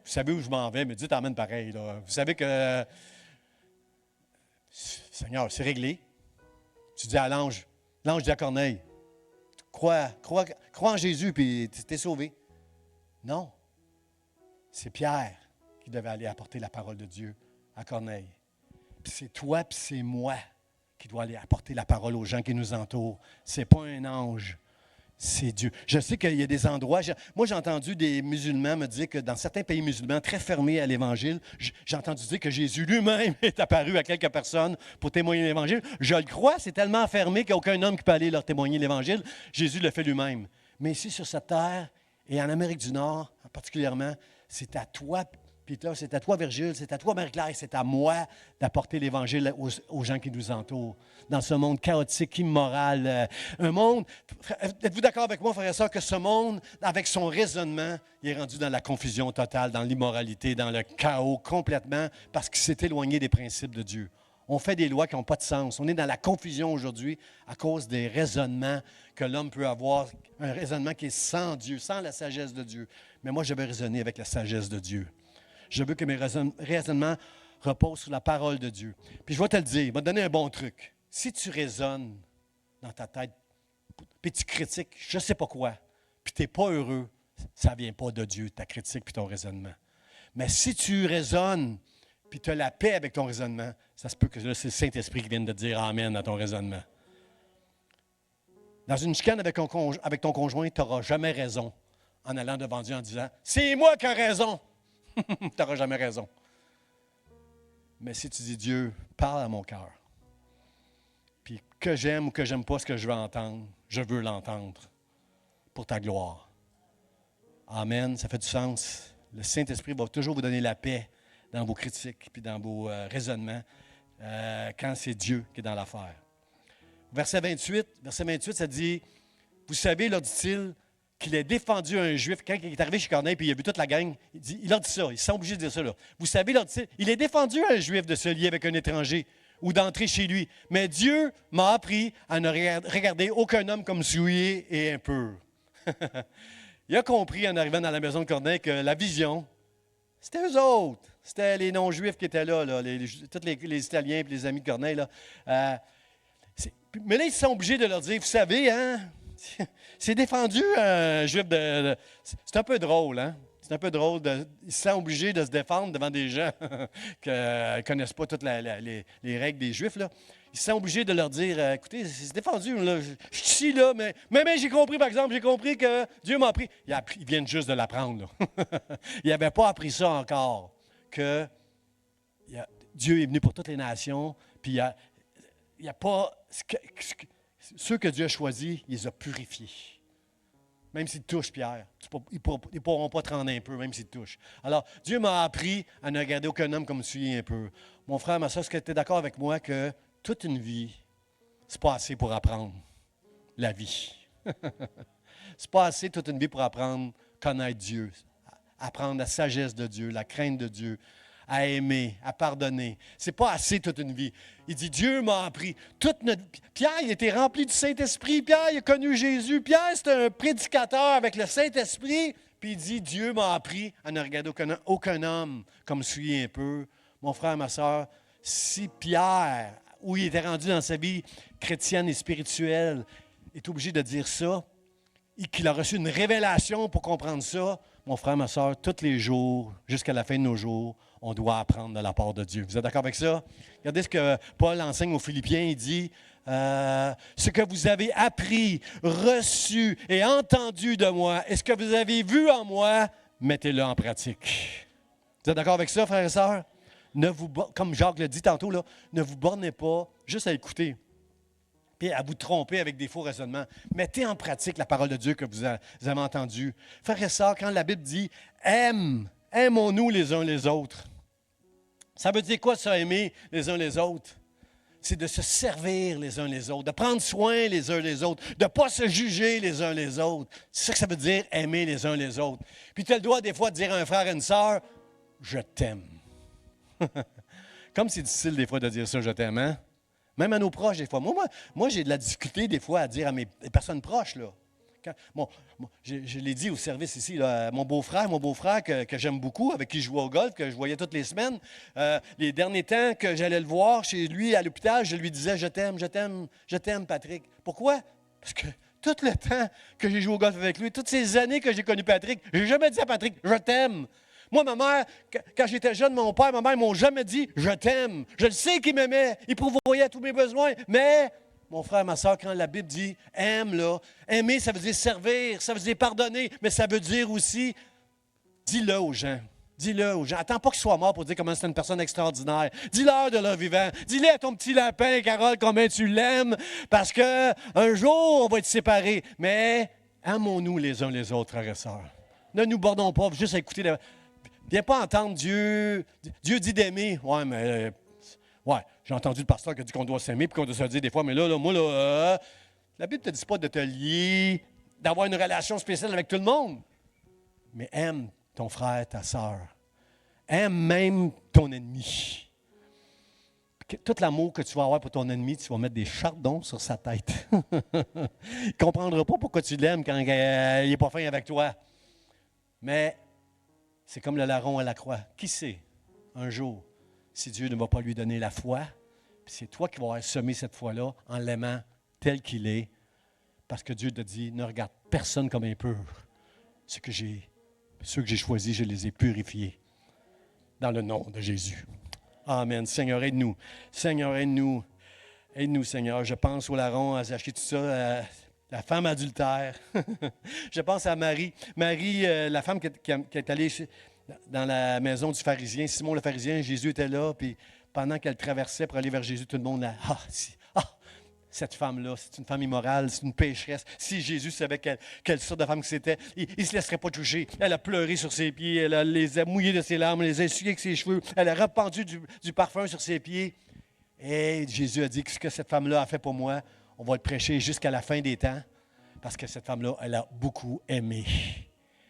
Vous savez où je m'en vais, mais dites Amen pareil, là. Vous savez que, Seigneur, c'est réglé. Tu dis à l'ange dit à Corneille, crois en Jésus, puis tu es sauvé. Non. C'est Pierre qui devait aller apporter la parole de Dieu à Corneille. Puis c'est toi, puis c'est moi qui dois aller apporter la parole aux gens qui nous entourent. Ce n'est pas un ange. C'est Dieu. Je sais qu'il y a des endroits, moi j'ai entendu des musulmans me dire que dans certains pays musulmans très fermés à l'Évangile, j'ai entendu dire que Jésus lui-même est apparu à quelques personnes pour témoigner l'Évangile. Je le crois, c'est tellement fermé qu'il n'y a aucun homme qui peut aller leur témoigner l'Évangile. Jésus le fait lui-même. Mais ici sur cette terre, et en Amérique du Nord particulièrement, c'est à toi, Peter, c'est à toi, Virgile, c'est à toi, Marie-Claire, c'est à moi d'apporter l'Évangile aux gens qui nous entourent. Dans ce monde chaotique, immoral, un monde, êtes-vous d'accord avec moi, frères et sœurs, que ce monde, avec son raisonnement, il est rendu dans la confusion totale, dans l'immoralité, dans le chaos complètement, parce qu'il s'est éloigné des principes de Dieu. On fait des lois qui n'ont pas de sens. On est dans la confusion aujourd'hui à cause des raisonnements que l'homme peut avoir, un raisonnement qui est sans Dieu, sans la sagesse de Dieu. Mais moi, je veux raisonner avec la sagesse de Dieu. Je veux que mes raisonnements reposent sur la parole de Dieu. Puis je vais te le dire, je vais te donner un bon truc. Si tu raisonnes dans ta tête, puis tu critiques je ne sais pas quoi, puis tu n'es pas heureux, ça ne vient pas de Dieu, ta critique puis ton raisonnement. Mais si tu raisonnes, puis tu as la paix avec ton raisonnement, ça se peut que là, c'est le Saint-Esprit qui vienne de dire Amen à ton raisonnement. Dans une chicane avec ton conjoint, tu n'auras jamais raison en allant devant Dieu en disant « C'est moi qui ai raison! » Tu n'auras jamais raison. Mais si tu dis, Dieu, parle à mon cœur. Puis que j'aime ou que j'aime pas ce que je veux entendre, je veux l'entendre pour ta gloire. Amen, ça fait du sens. Le Saint-Esprit va toujours vous donner la paix dans vos critiques puis dans vos raisonnements quand c'est Dieu qui est dans l'affaire. Verset 28, ça dit, vous savez, leur dit-il, qu'il ait défendu un Juif, quand il est arrivé chez Corneille, puis il a vu toute la gang, il leur dit ça, ils sont obligés de dire ça. Là. Vous savez, leur dit-il, il est défendu un Juif de se lier avec un étranger ou d'entrer chez lui. Mais Dieu m'a appris à ne regarder aucun homme comme souillé et impur. Il a compris en arrivant dans la maison de Corneille que la vision, c'était eux autres. C'était les non-juifs qui étaient là, tous les Italiens et les amis de Corneille. Là. Mais là, ils sont obligés de leur dire, vous savez, hein, c'est défendu un juif de... C'est un peu drôle, hein? C'est un peu drôle. Ils se sentent obligés de se défendre devant des gens qui ne connaissent pas toutes les règles des Juifs. Là. Ils se sentent obligés de leur dire, écoutez, c'est défendu, là, je suis ici, là, mais j'ai compris, par exemple, j'ai compris que Dieu m'a appris. Ils viennent juste de l'apprendre. Ils n'avaient pas appris ça encore, que Dieu est venu pour toutes les nations, puis il n'y a pas... Ceux que Dieu a choisis, il les a purifiés. même s'ils te touchent, Pierre. Ils ne pourront pas te rendre un peu, même s'ils te touchent. Alors, Dieu m'a appris à ne regarder aucun homme comme celui un peu. Mon frère, ma soeur, est-ce que tu es d'accord avec moi que toute une vie, c'est pas assez pour apprendre la vie? C'est pas assez toute une vie pour apprendre à connaître Dieu, apprendre la sagesse de Dieu, la crainte de Dieu, à aimer, à pardonner. C'est pas assez toute une vie. Il dit, Dieu m'a appris. Pierre, il était rempli du Saint-Esprit. Pierre, il a connu Jésus. Pierre, c'était un prédicateur avec le Saint-Esprit. Puis il dit, Dieu m'a appris à ne regarder aucun homme comme celui un peu. Mon frère, ma soeur, si Pierre, où il était rendu dans sa vie chrétienne et spirituelle, est obligé de dire ça, et qu'il a reçu une révélation pour comprendre ça, mon frère, ma soeur, tous les jours, jusqu'à la fin de nos jours, on doit apprendre de la part de Dieu. Vous êtes d'accord avec ça? Regardez ce que Paul enseigne aux Philippiens. Il dit, ce que vous avez appris, reçu et entendu de moi, et ce que vous avez vu en moi, mettez-le en pratique. Vous êtes d'accord avec ça, frères et sœurs? Comme Jacques l'a dit tantôt, là, ne vous bornez pas juste à écouter et à vous tromper avec des faux raisonnements. Mettez en pratique la parole de Dieu que vous avez entendue. Frères et sœurs, quand la Bible dit « aimons-nous les uns les autres », ça veut dire quoi ça, aimer les uns les autres? C'est de se servir les uns les autres, de prendre soin les uns les autres, de ne pas se juger les uns les autres. C'est ça que ça veut dire, aimer les uns les autres. Puis tu as le droit des fois de dire à un frère et une sœur « je t'aime ». Comme c'est difficile des fois de dire ça, je t'aime, hein? Même à nos proches, des fois. Moi, j'ai de la difficulté, des fois, à dire à mes personnes proches, là. Je l'ai dit au service ici, là, mon beau-frère que j'aime beaucoup, avec qui je jouais au golf, que je voyais toutes les semaines, les derniers temps que j'allais le voir chez lui à l'hôpital, je lui disais « je t'aime, Patrick ». Pourquoi? Parce que tout le temps que j'ai joué au golf avec lui, toutes ces années que j'ai connu Patrick, je n'ai jamais dit à Patrick « je t'aime ». Moi, ma mère, quand j'étais jeune, mon père et ma mère ne m'ont jamais dit « je t'aime ». Je le sais qu'ils m'aimaient, ils pourvoyaient tous mes besoins, mais mon frère, ma soeur, quand la Bible dit « aime », là, aimer, ça veut dire servir, ça veut dire pardonner, mais ça veut dire aussi, dis-le aux gens. Dis-le aux gens. Attends pas qu'ils soient morts pour dire comment c'est une personne extraordinaire. Dis-leur de leur vivant. Dis-le à ton petit lapin, Carole, combien tu l'aimes, parce qu'un jour, on va être séparés. Mais aimons-nous les uns les autres, frères et sœurs. Ne nous bordons pas juste à écouter. Viens pas entendre Dieu. Dieu dit d'aimer. Ouais, mais j'ai entendu le pasteur qui a dit qu'on doit s'aimer puis qu'on doit se dire des fois, mais moi, la Bible ne te dit pas de te lier, d'avoir une relation spéciale avec tout le monde. Mais aime ton frère, ta sœur. Aime même ton ennemi. Tout l'amour que tu vas avoir pour ton ennemi, tu vas mettre des chardons sur sa tête. Il ne comprendra pas pourquoi tu l'aimes quand il n'est pas fin avec toi. Mais c'est comme le larron à la croix. Qui sait, un jour, si Dieu ne va pas lui donner la foi, puis c'est toi qui vas avoir semé cette foi-là en l'aimant tel qu'il est, parce que Dieu te dit, ne regarde personne comme impur. Ceux que j'ai choisis, je les ai purifiés. Dans le nom de Jésus. Amen. Seigneur, aide-nous. Seigneur, aide-nous. Aide-nous, Seigneur. Je pense au larron, à Zaché, tout ça, la femme adultère. Je pense à Marie. Marie, la femme qui est allée dans la maison du pharisien, Simon le pharisien, Jésus était là, puis pendant qu'elle traversait pour aller vers Jésus, tout le monde a cette femme-là, c'est une femme immorale, c'est une pécheresse. Si Jésus savait quelle sorte de femme que c'était, il ne se laisserait pas toucher. Elle a pleuré sur ses pieds, elle les a mouillés de ses larmes, elle les a essuyés avec ses cheveux, elle a répandu du parfum sur ses pieds. Et Jésus a dit que ce que cette femme-là a fait pour moi, on va le prêcher jusqu'à la fin des temps, parce que cette femme-là, elle a beaucoup aimé.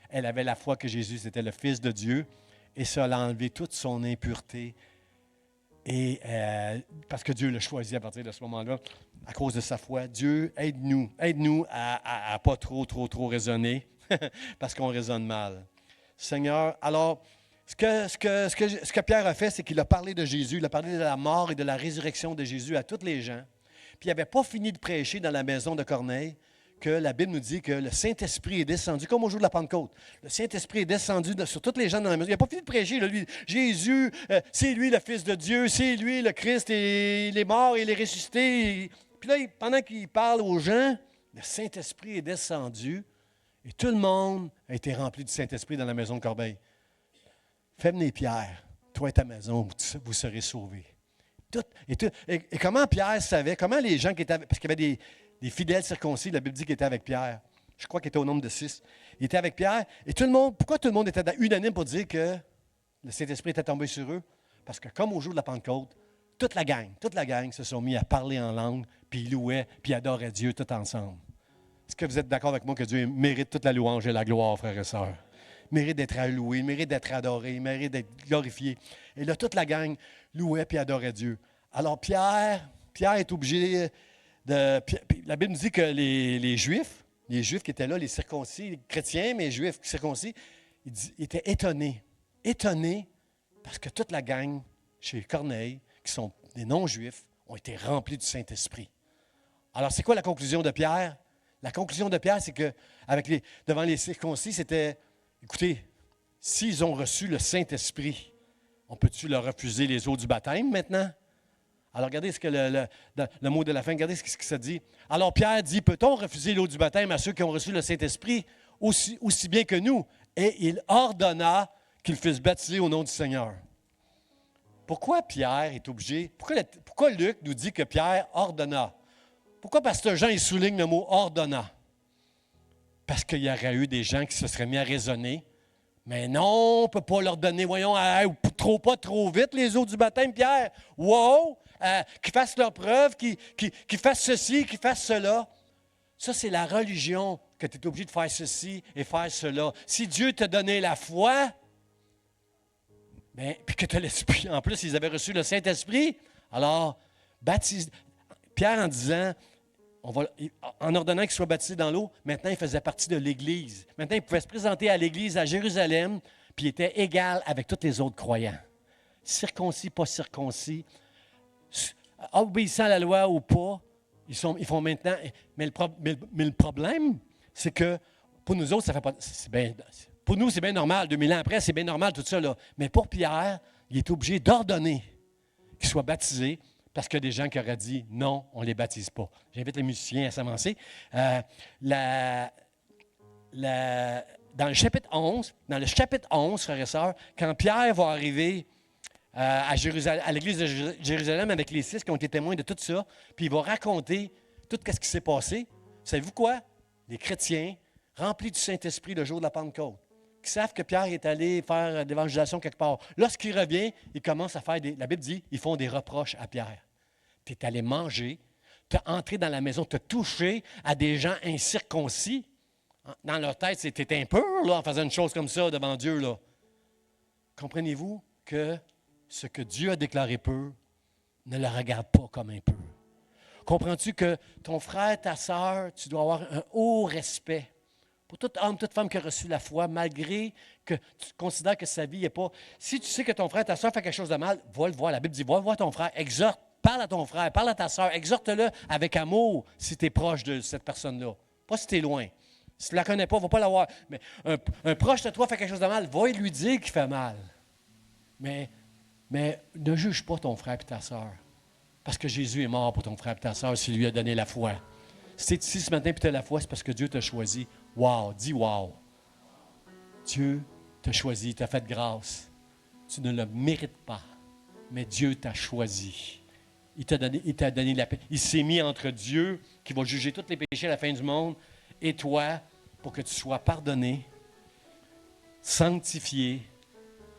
Elle avait la foi que Jésus était le Fils de Dieu, et ça l'a enlevé toute son impureté. Et parce que Dieu l'a choisi à partir de ce moment-là, à cause de sa foi. Dieu, aide-nous à ne pas trop raisonner, parce qu'on raisonne mal. Seigneur, alors, ce que Pierre a fait, c'est qu'il a parlé de Jésus, il a parlé de la mort et de la résurrection de Jésus à tous les gens. Puis il n'avait pas fini de prêcher dans la maison de Corneille, que la Bible nous dit que le Saint-Esprit est descendu, comme au jour de la Pentecôte. Le Saint-Esprit est descendu sur tous les gens dans la maison. Il n'a pas fini de prêcher. Là, lui, Jésus, c'est lui le Fils de Dieu, c'est lui le Christ, et il est mort et il est ressuscité. Puis là, pendant qu'il parle aux gens, le Saint-Esprit est descendu et tout le monde a été rempli du Saint-Esprit dans la maison de Corbeil. Fais venir Pierre, toi et ta maison, vous serez sauvés. Et comment Pierre savait, comment les gens qui étaient avec, parce qu'il y avait des fidèles circoncis, la Bible dit qu'ils étaient avec Pierre. Je crois qu'il était au nombre de 6. Il était avec Pierre. Et tout le monde, pourquoi tout le monde était unanime pour dire que le Saint-Esprit était tombé sur eux? Parce que comme au jour de la Pentecôte, toute la gang se sont mis à parler en langue, puis ils louaient, puis ils adoraient Dieu tout ensemble. Est-ce que vous êtes d'accord avec moi que Dieu mérite toute la louange et la gloire, frères et sœurs? Il mérite d'être alloué, il mérite d'être adoré, il mérite d'être glorifié. Et là, toute la gang louait puis adorait Dieu. Alors Pierre est obligé de... La Bible nous dit que les Juifs qui étaient là, les circoncis, les chrétiens, mais les Juifs circoncis, ils étaient étonnés parce que toute la gang chez Corneille, qui sont des non-Juifs, ont été remplis du Saint-Esprit. Alors, c'est quoi la conclusion de Pierre? La conclusion de Pierre, c'est que devant les circoncis, c'était, écoutez, s'ils ont reçu le Saint-Esprit, on peut-tu leur refuser les eaux du baptême maintenant? Alors, regardez ce que le mot de la fin, regardez ce que ça dit. Alors, Pierre dit, peut-on refuser l'eau du baptême à ceux qui ont reçu le Saint-Esprit aussi bien que nous? Et il ordonna qu'ils fussent baptisés au nom du Seigneur. Pourquoi Pierre est obligé? Pourquoi Luc nous dit que Pierre ordonna? Pourquoi pasteur Jean il souligne le mot ordonna? Parce qu'il y aurait eu des gens qui se seraient mis à raisonner. Mais non, on ne peut pas leur donner, voyons, pas trop vite les eaux du baptême, Pierre. Wow! Qu'ils fassent leur preuve, qu'ils fassent ceci, qu'ils fassent cela. Ça, c'est la religion, que tu es obligé de faire ceci et faire cela. Si Dieu t'a donné la foi, puis que tu as l'Esprit, en plus, ils avaient reçu le Saint-Esprit, alors, baptise. Pierre, en disant, en ordonnant qu'il soit baptisé dans l'eau, maintenant, il faisait partie de l'Église. Maintenant, il pouvait se présenter à l'Église à Jérusalem, puis il était égal avec tous les autres croyants. Circoncis, pas circoncis, obéissant à la loi ou pas, ils font maintenant. Mais le problème, c'est que pour nous autres, ça fait pas. Pour nous, c'est bien normal. 2000 ans après, c'est bien normal tout ça. Là. Mais pour Pierre, il est obligé d'ordonner qu'il soit baptisé parce qu'il y a des gens qui auraient dit non, on ne les baptise pas. J'invite les musiciens à s'avancer. Dans le chapitre 11, frères et sœurs, quand Pierre va arriver à l'église de Jérusalem avec les 6 qui ont été témoins de tout ça, puis il va raconter tout ce qui s'est passé. Savez-vous quoi? Les chrétiens, remplis du Saint-Esprit le jour de la Pentecôte, qui savent que Pierre est allé faire l'évangélisation quelque part. Lorsqu'il revient, il commence à faire la Bible dit, ils font des reproches à Pierre. Tu es allé manger, tu as entré dans la maison, tu as touché à des gens incirconcis. Dans leur tête, c'était impur là, en faisant une chose comme ça devant Dieu. Là. Comprenez-vous que ce que Dieu a déclaré pur, ne le regarde pas comme impur. Comprends-tu que ton frère, ta sœur, tu dois avoir un haut respect pour tout homme, toute femme qui a reçu la foi, malgré que tu considères que sa vie n'est pas... Si tu sais que ton frère, ta sœur fait quelque chose de mal, va le voir. La Bible dit, va voir ton frère, exhorte, parle à ton frère, parle à ta sœur, exhorte-le avec amour si tu es proche de cette personne-là. Pas si tu es loin. Si tu ne la connais pas, va pas la voir. Mais un proche de toi fait quelque chose de mal, va lui dire qu'il fait mal. Mais ne juge pas ton frère et ta sœur. Parce que Jésus est mort pour ton frère et ta sœur s'il lui a donné la foi. Si tu es ici ce matin et tu as la foi, c'est parce que Dieu t'a choisi. Wow, dis wow. Dieu t'a choisi, t'a fait grâce. Tu ne le mérites pas, mais Dieu t'a choisi. Il t'a donné la paix. Il s'est mis entre Dieu, qui va juger tous les péchés à la fin du monde, et toi, pour que tu sois pardonné, sanctifié,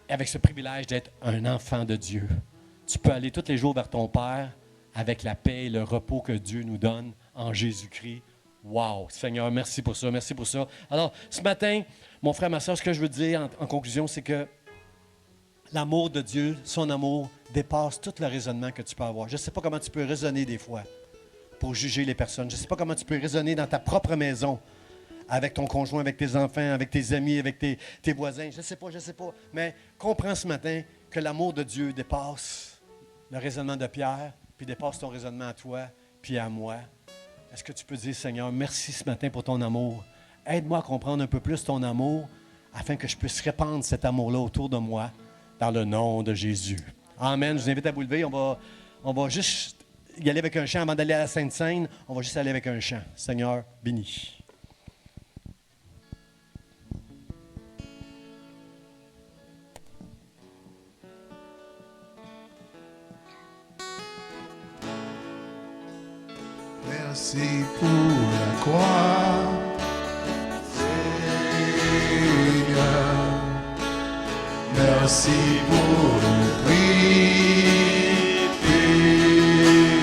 avec ce privilège d'être un enfant de Dieu. Tu peux aller tous les jours vers ton Père avec la paix et le repos que Dieu nous donne en Jésus-Christ. Wow! Seigneur, merci pour ça, merci pour ça. Alors, ce matin, mon frère, ma soeur, ce que je veux dire en conclusion, c'est que l'amour de Dieu, son amour, dépasse tout le raisonnement que tu peux avoir. Je ne sais pas comment tu peux raisonner des fois pour juger les personnes. Je ne sais pas comment tu peux raisonner dans ta propre maison avec ton conjoint, avec tes enfants, avec tes amis, avec tes voisins. Je ne sais pas. Mais comprends ce matin que l'amour de Dieu dépasse le raisonnement de Pierre, puis dépasse ton raisonnement à toi, puis à moi. Est-ce que tu peux dire, Seigneur, merci ce matin pour ton amour. Aide-moi à comprendre un peu plus ton amour afin que je puisse répandre cet amour-là autour de moi dans le nom de Jésus. Amen. Je vous invite à vous lever. On va juste y aller avec un chant avant d'aller à la Sainte Seine. On va juste aller avec un chant. Seigneur, bénis. Merci pour la croix, Merci pour le prix payé.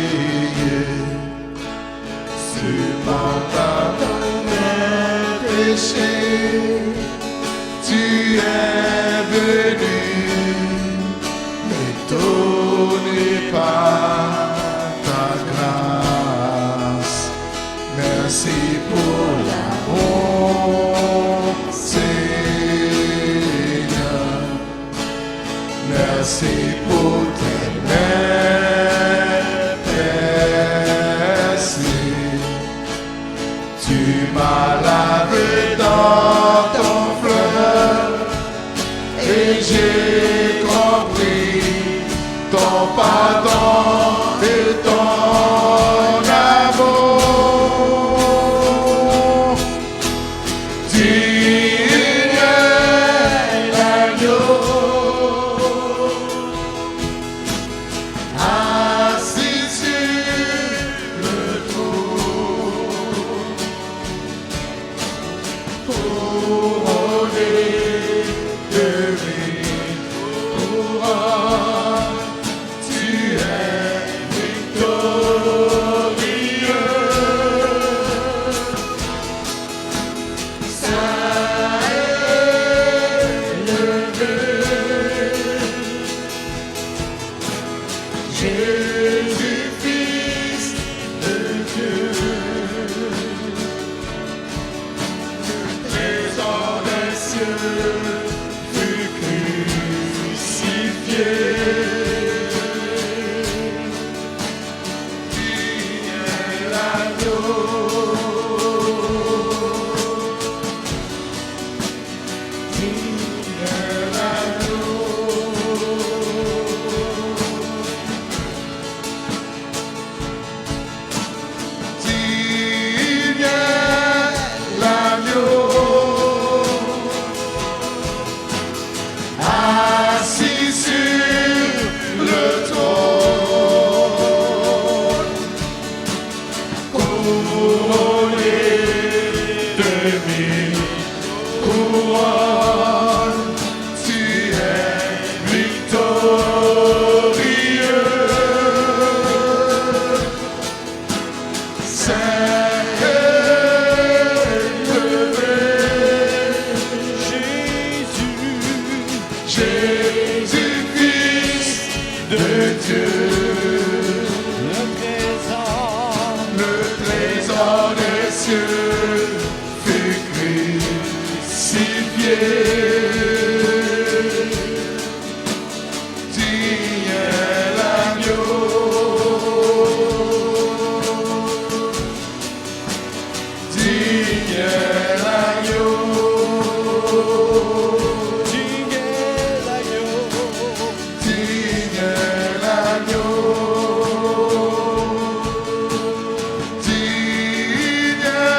Sur mon pardon mes péchés, tu es venu m'étonner par ta grâce. Merci pour l'amour, Seigneur. Merci pour tes merci. Tu m'as lavé dans ton fleuve et j'ai compris ton pardon et ton amour. Digne est l'agneau assis sur le trône, couronné de victoire. Tu es victorieux. Saint élevé, Jésus, Fils de Dieu, le trésor des cieux fut crucifié. Digne est l'agneau. Digne est l'agneau. Digne est l'agneau, assis sur le trône, couronné de mille couronnes. Tu es victorieux. Saint élevé, Jésus, Fils de Dieu, le trésor des cieux fut crucifié. Digne est l'agneau. Digne est l'agneau. Digne est l'agneau. Digne est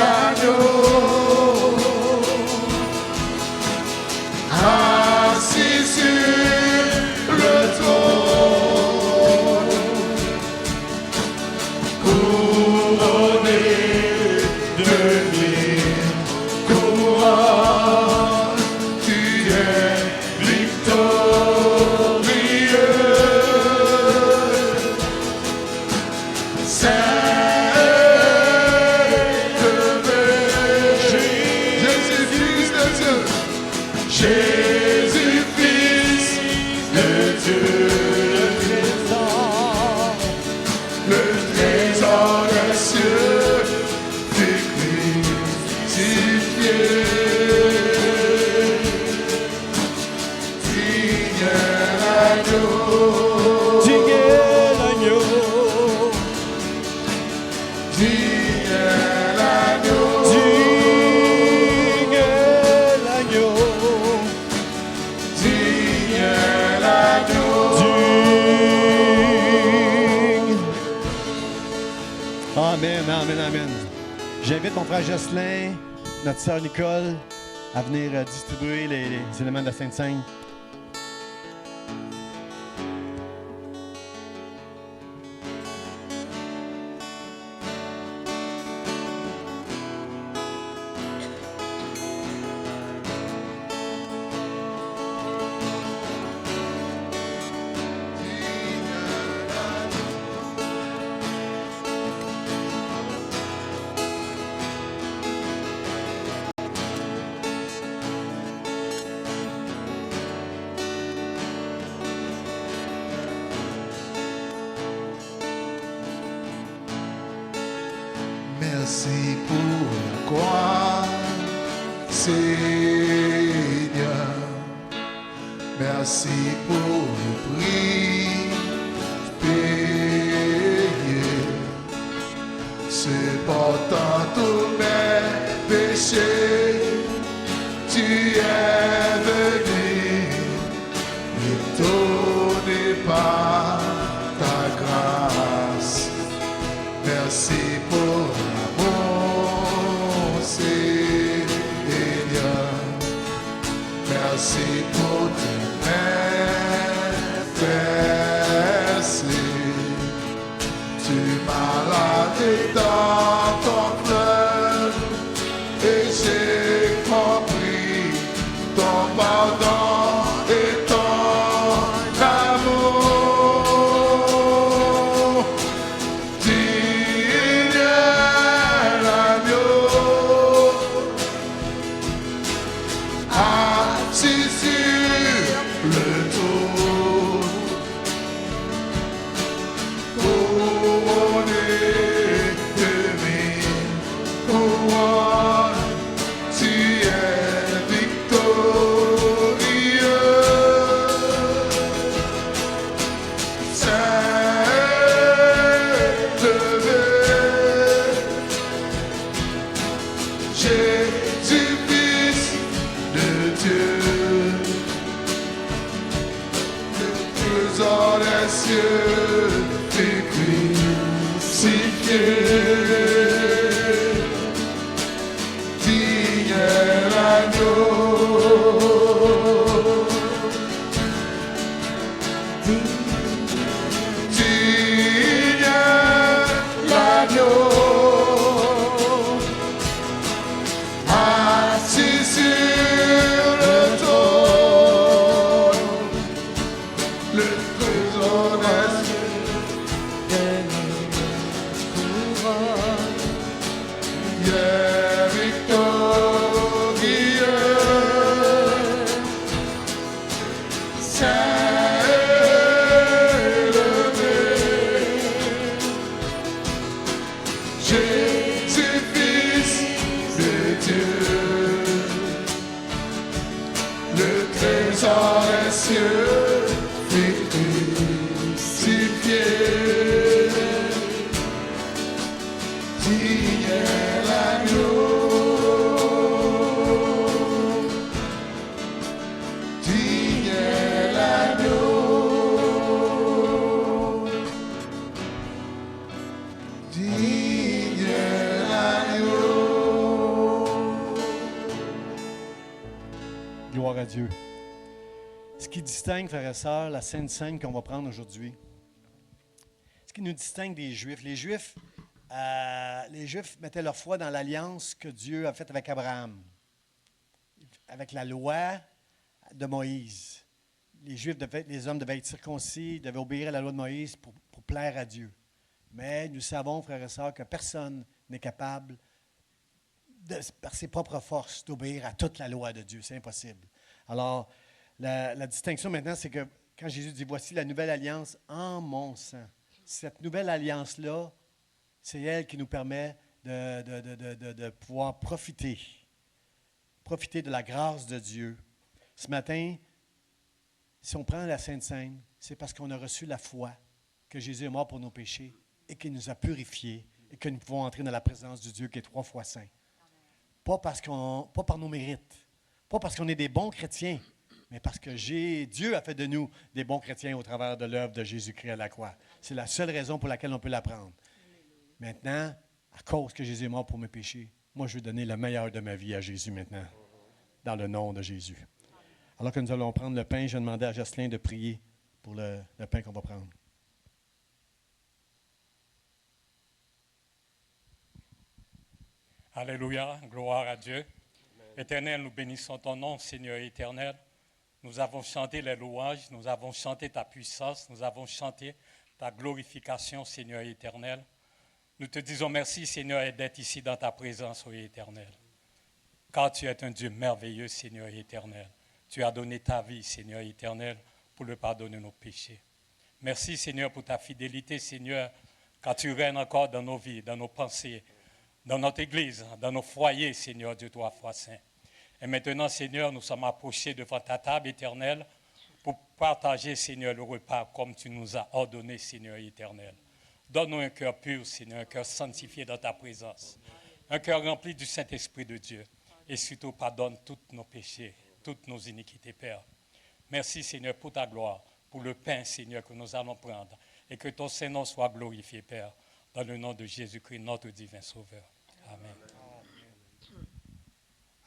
l'agneau. Assis sur le trône, couronné de mille couronnes. Tu es victorieux. Saint élevé, Jésus, Fils de Dieu, Jésus, Fils de Dieu, le trésor des cieux fut crucifié. Digne est l'agneau. Digne est l'agneau. Digne est l'agneau. Digne est l'agneau. Digne est l'agneau. Amen, amen, amen. J'invite mon frère Jocelyn, notre sœur Nicole, à venir distribuer les éléments de la Sainte Seine. Merci pour la croix, Seigneur. Merci pour le prix payé. Supportant tous mes péchés, tu es venu me donner par ta grâce. Merci pour l'amour, Seigneur. Merci pour tes mains versées. Tu m'as lavé dans ton fleuve et j'ai compris ton pardon et ton amour. Digne l'agneau, assis sur le trône, couronné de mille couronnes, tu es victorieux. Saint-Levé, Jésus, Fils de Dieu, le trésor des cieux, fut crucifié. Digne l'agneau, digne l'agneau, assis sur le trône, le trésor des cieux, il est victorieux. Saint-Levé, Jésus, Fils de Dieu, le trésor des cieux fut crucifié. Digne l'agneau, digne l'agneau, digne l'agneau. Gloire à Dieu. Ce qui distingue, frères et sœurs, la Sainte Seine qu'on va prendre aujourd'hui, ce qui nous distingue des Juifs, les Juifs mettaient leur foi dans l'alliance que Dieu a faite avec Abraham, avec la loi de Moïse. Les hommes devaient être circoncis, devaient obéir à la loi de Moïse pour plaire à Dieu. Mais nous savons, frères et sœurs, que personne n'est capable, par ses propres forces, d'obéir à toute la loi de Dieu. C'est impossible. Alors, la distinction maintenant, c'est que quand Jésus dit « Voici la nouvelle alliance en mon sang », cette nouvelle alliance-là, c'est elle qui nous permet de pouvoir profiter de la grâce de Dieu. Ce matin, si on prend la Sainte Seine, c'est parce qu'on a reçu la foi que Jésus est mort pour nos péchés et qu'il nous a purifiés et que nous pouvons entrer dans la présence de Dieu qui est 3 fois saint. Pas par nos mérites, pas parce qu'on est des bons chrétiens, mais parce que Dieu a fait de nous des bons chrétiens au travers de l'œuvre de Jésus-Christ à la croix. C'est la seule raison pour laquelle on peut l'apprendre. Maintenant, à cause que Jésus est mort pour mes péchés, moi, je vais donner le meilleur de ma vie à Jésus maintenant, dans le nom de Jésus. Alors que nous allons prendre le pain, je vais demander à Jocelyn de prier pour le pain qu'on va prendre. Alléluia, gloire à Dieu. Éternel, nous bénissons ton nom, Seigneur éternel. Nous avons chanté les louanges, nous avons chanté ta puissance, nous avons chanté ta glorification, Seigneur éternel. Nous te disons merci, Seigneur, d'être ici dans ta présence, ô éternel. Car tu es un Dieu merveilleux, Seigneur éternel. Tu as donné ta vie, Seigneur éternel, pour le pardonner nos péchés. Merci, Seigneur, pour ta fidélité, Seigneur, car tu règnes encore dans nos vies, dans nos pensées, dans notre église, dans nos foyers, Seigneur Dieu, toi, foi saint. Et maintenant, Seigneur, nous sommes approchés devant ta table éternelle pour partager, Seigneur, le repas comme tu nous as ordonné, Seigneur éternel. Donne-nous un cœur pur, Seigneur, un cœur sanctifié dans ta présence, un cœur rempli du Saint-Esprit de Dieu. Et surtout, pardonne tous nos péchés, toutes nos iniquités, Père. Merci, Seigneur, pour ta gloire, pour le pain, Seigneur, que nous allons prendre. Et que ton Saint-Nom soit glorifié, Père, dans le nom de Jésus-Christ, notre divin Sauveur. Amen.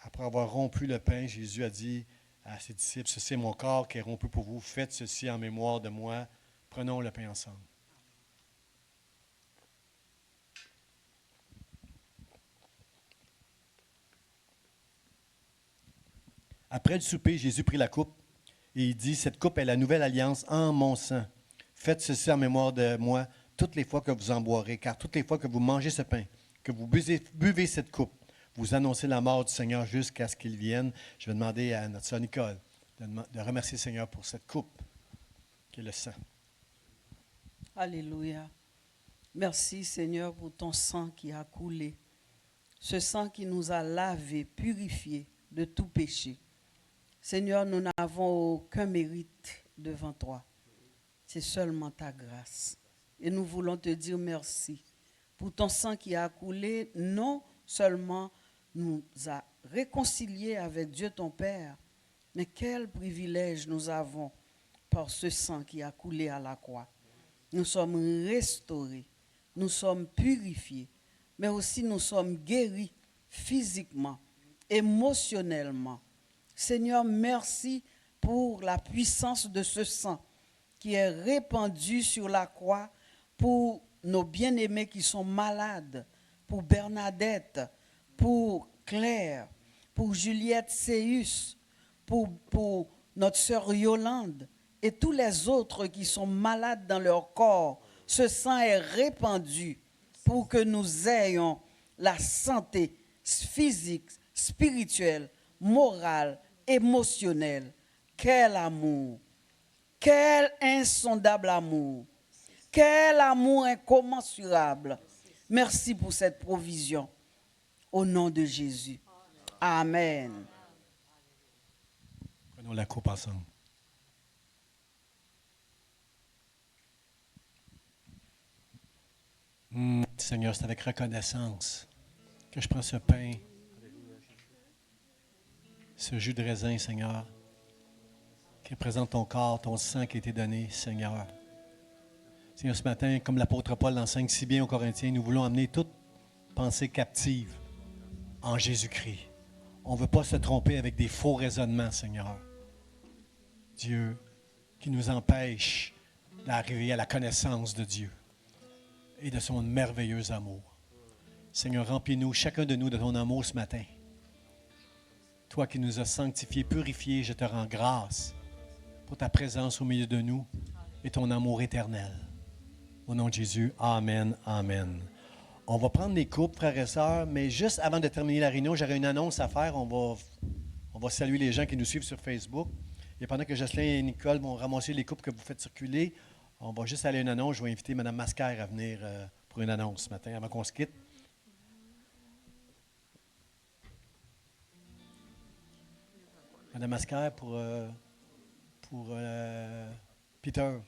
Après avoir rompu le pain, Jésus a dit à ses disciples, ceci est mon corps qui est rompu pour vous, faites ceci en mémoire de moi. Prenons le pain ensemble. Après le souper, Jésus prit la coupe et il dit, cette coupe est la nouvelle alliance en mon sang. Faites ceci en mémoire de moi toutes les fois que vous en boirez, car toutes les fois que vous mangez ce pain, que vous buvez cette coupe, vous annoncez la mort du Seigneur jusqu'à ce qu'il vienne. Je vais demander à notre sœur Nicole de remercier le Seigneur pour cette coupe, qui est le sang. Alléluia. Merci Seigneur pour ton sang qui a coulé. Ce sang qui nous a lavés, purifiés de tout péché. Seigneur, nous n'avons aucun mérite devant toi. C'est seulement ta grâce. Et nous voulons te dire merci pour ton sang qui a coulé, non seulement nous a réconciliés avec Dieu ton Père, mais quel privilège nous avons par ce sang qui a coulé à la croix. Nous sommes restaurés, nous sommes purifiés, mais aussi nous sommes guéris physiquement, émotionnellement. Seigneur, merci pour la puissance de ce sang qui est répandu sur la croix pour nos bien-aimés qui sont malades, pour Bernadette, pour Claire, pour Juliette Séus, pour notre sœur Yolande et tous les autres qui sont malades dans leur corps. Ce sang est répandu pour que nous ayons la santé physique, spirituelle, morale, émotionnelle. Quel amour! Quel insondable amour! Quel amour incommensurable! Merci pour cette provision. Au nom de Jésus. Amen. Prenons la coupe ensemble. Seigneur, c'est avec reconnaissance que je prends ce pain, ce jus de raisin, Seigneur, qui représente ton corps, ton sang qui a été donné, Seigneur. Seigneur, ce matin, comme l'apôtre Paul l'enseigne si bien aux Corinthiens, nous voulons amener toute pensée captive en Jésus-Christ. On ne veut pas se tromper avec des faux raisonnements, Seigneur. Dieu, qui nous empêche d'arriver à la connaissance de Dieu et de son merveilleux amour. Seigneur, remplis-nous, chacun de nous, de ton amour ce matin. Toi qui nous as sanctifiés, purifiés, je te rends grâce pour ta présence au milieu de nous et ton amour éternel. Au nom de Jésus, Amen, Amen. On va prendre les coupes, frères et sœurs, mais juste avant de terminer la réunion, j'aurai une annonce à faire. On va saluer les gens qui nous suivent sur Facebook. Et pendant que Jocelyn et Nicole vont ramasser les coupes que vous faites circuler, on va juste aller à une annonce. Je vais inviter Mme Mascaire à venir pour une annonce ce matin, avant qu'on se quitte. Mme Mascaire pour Peter.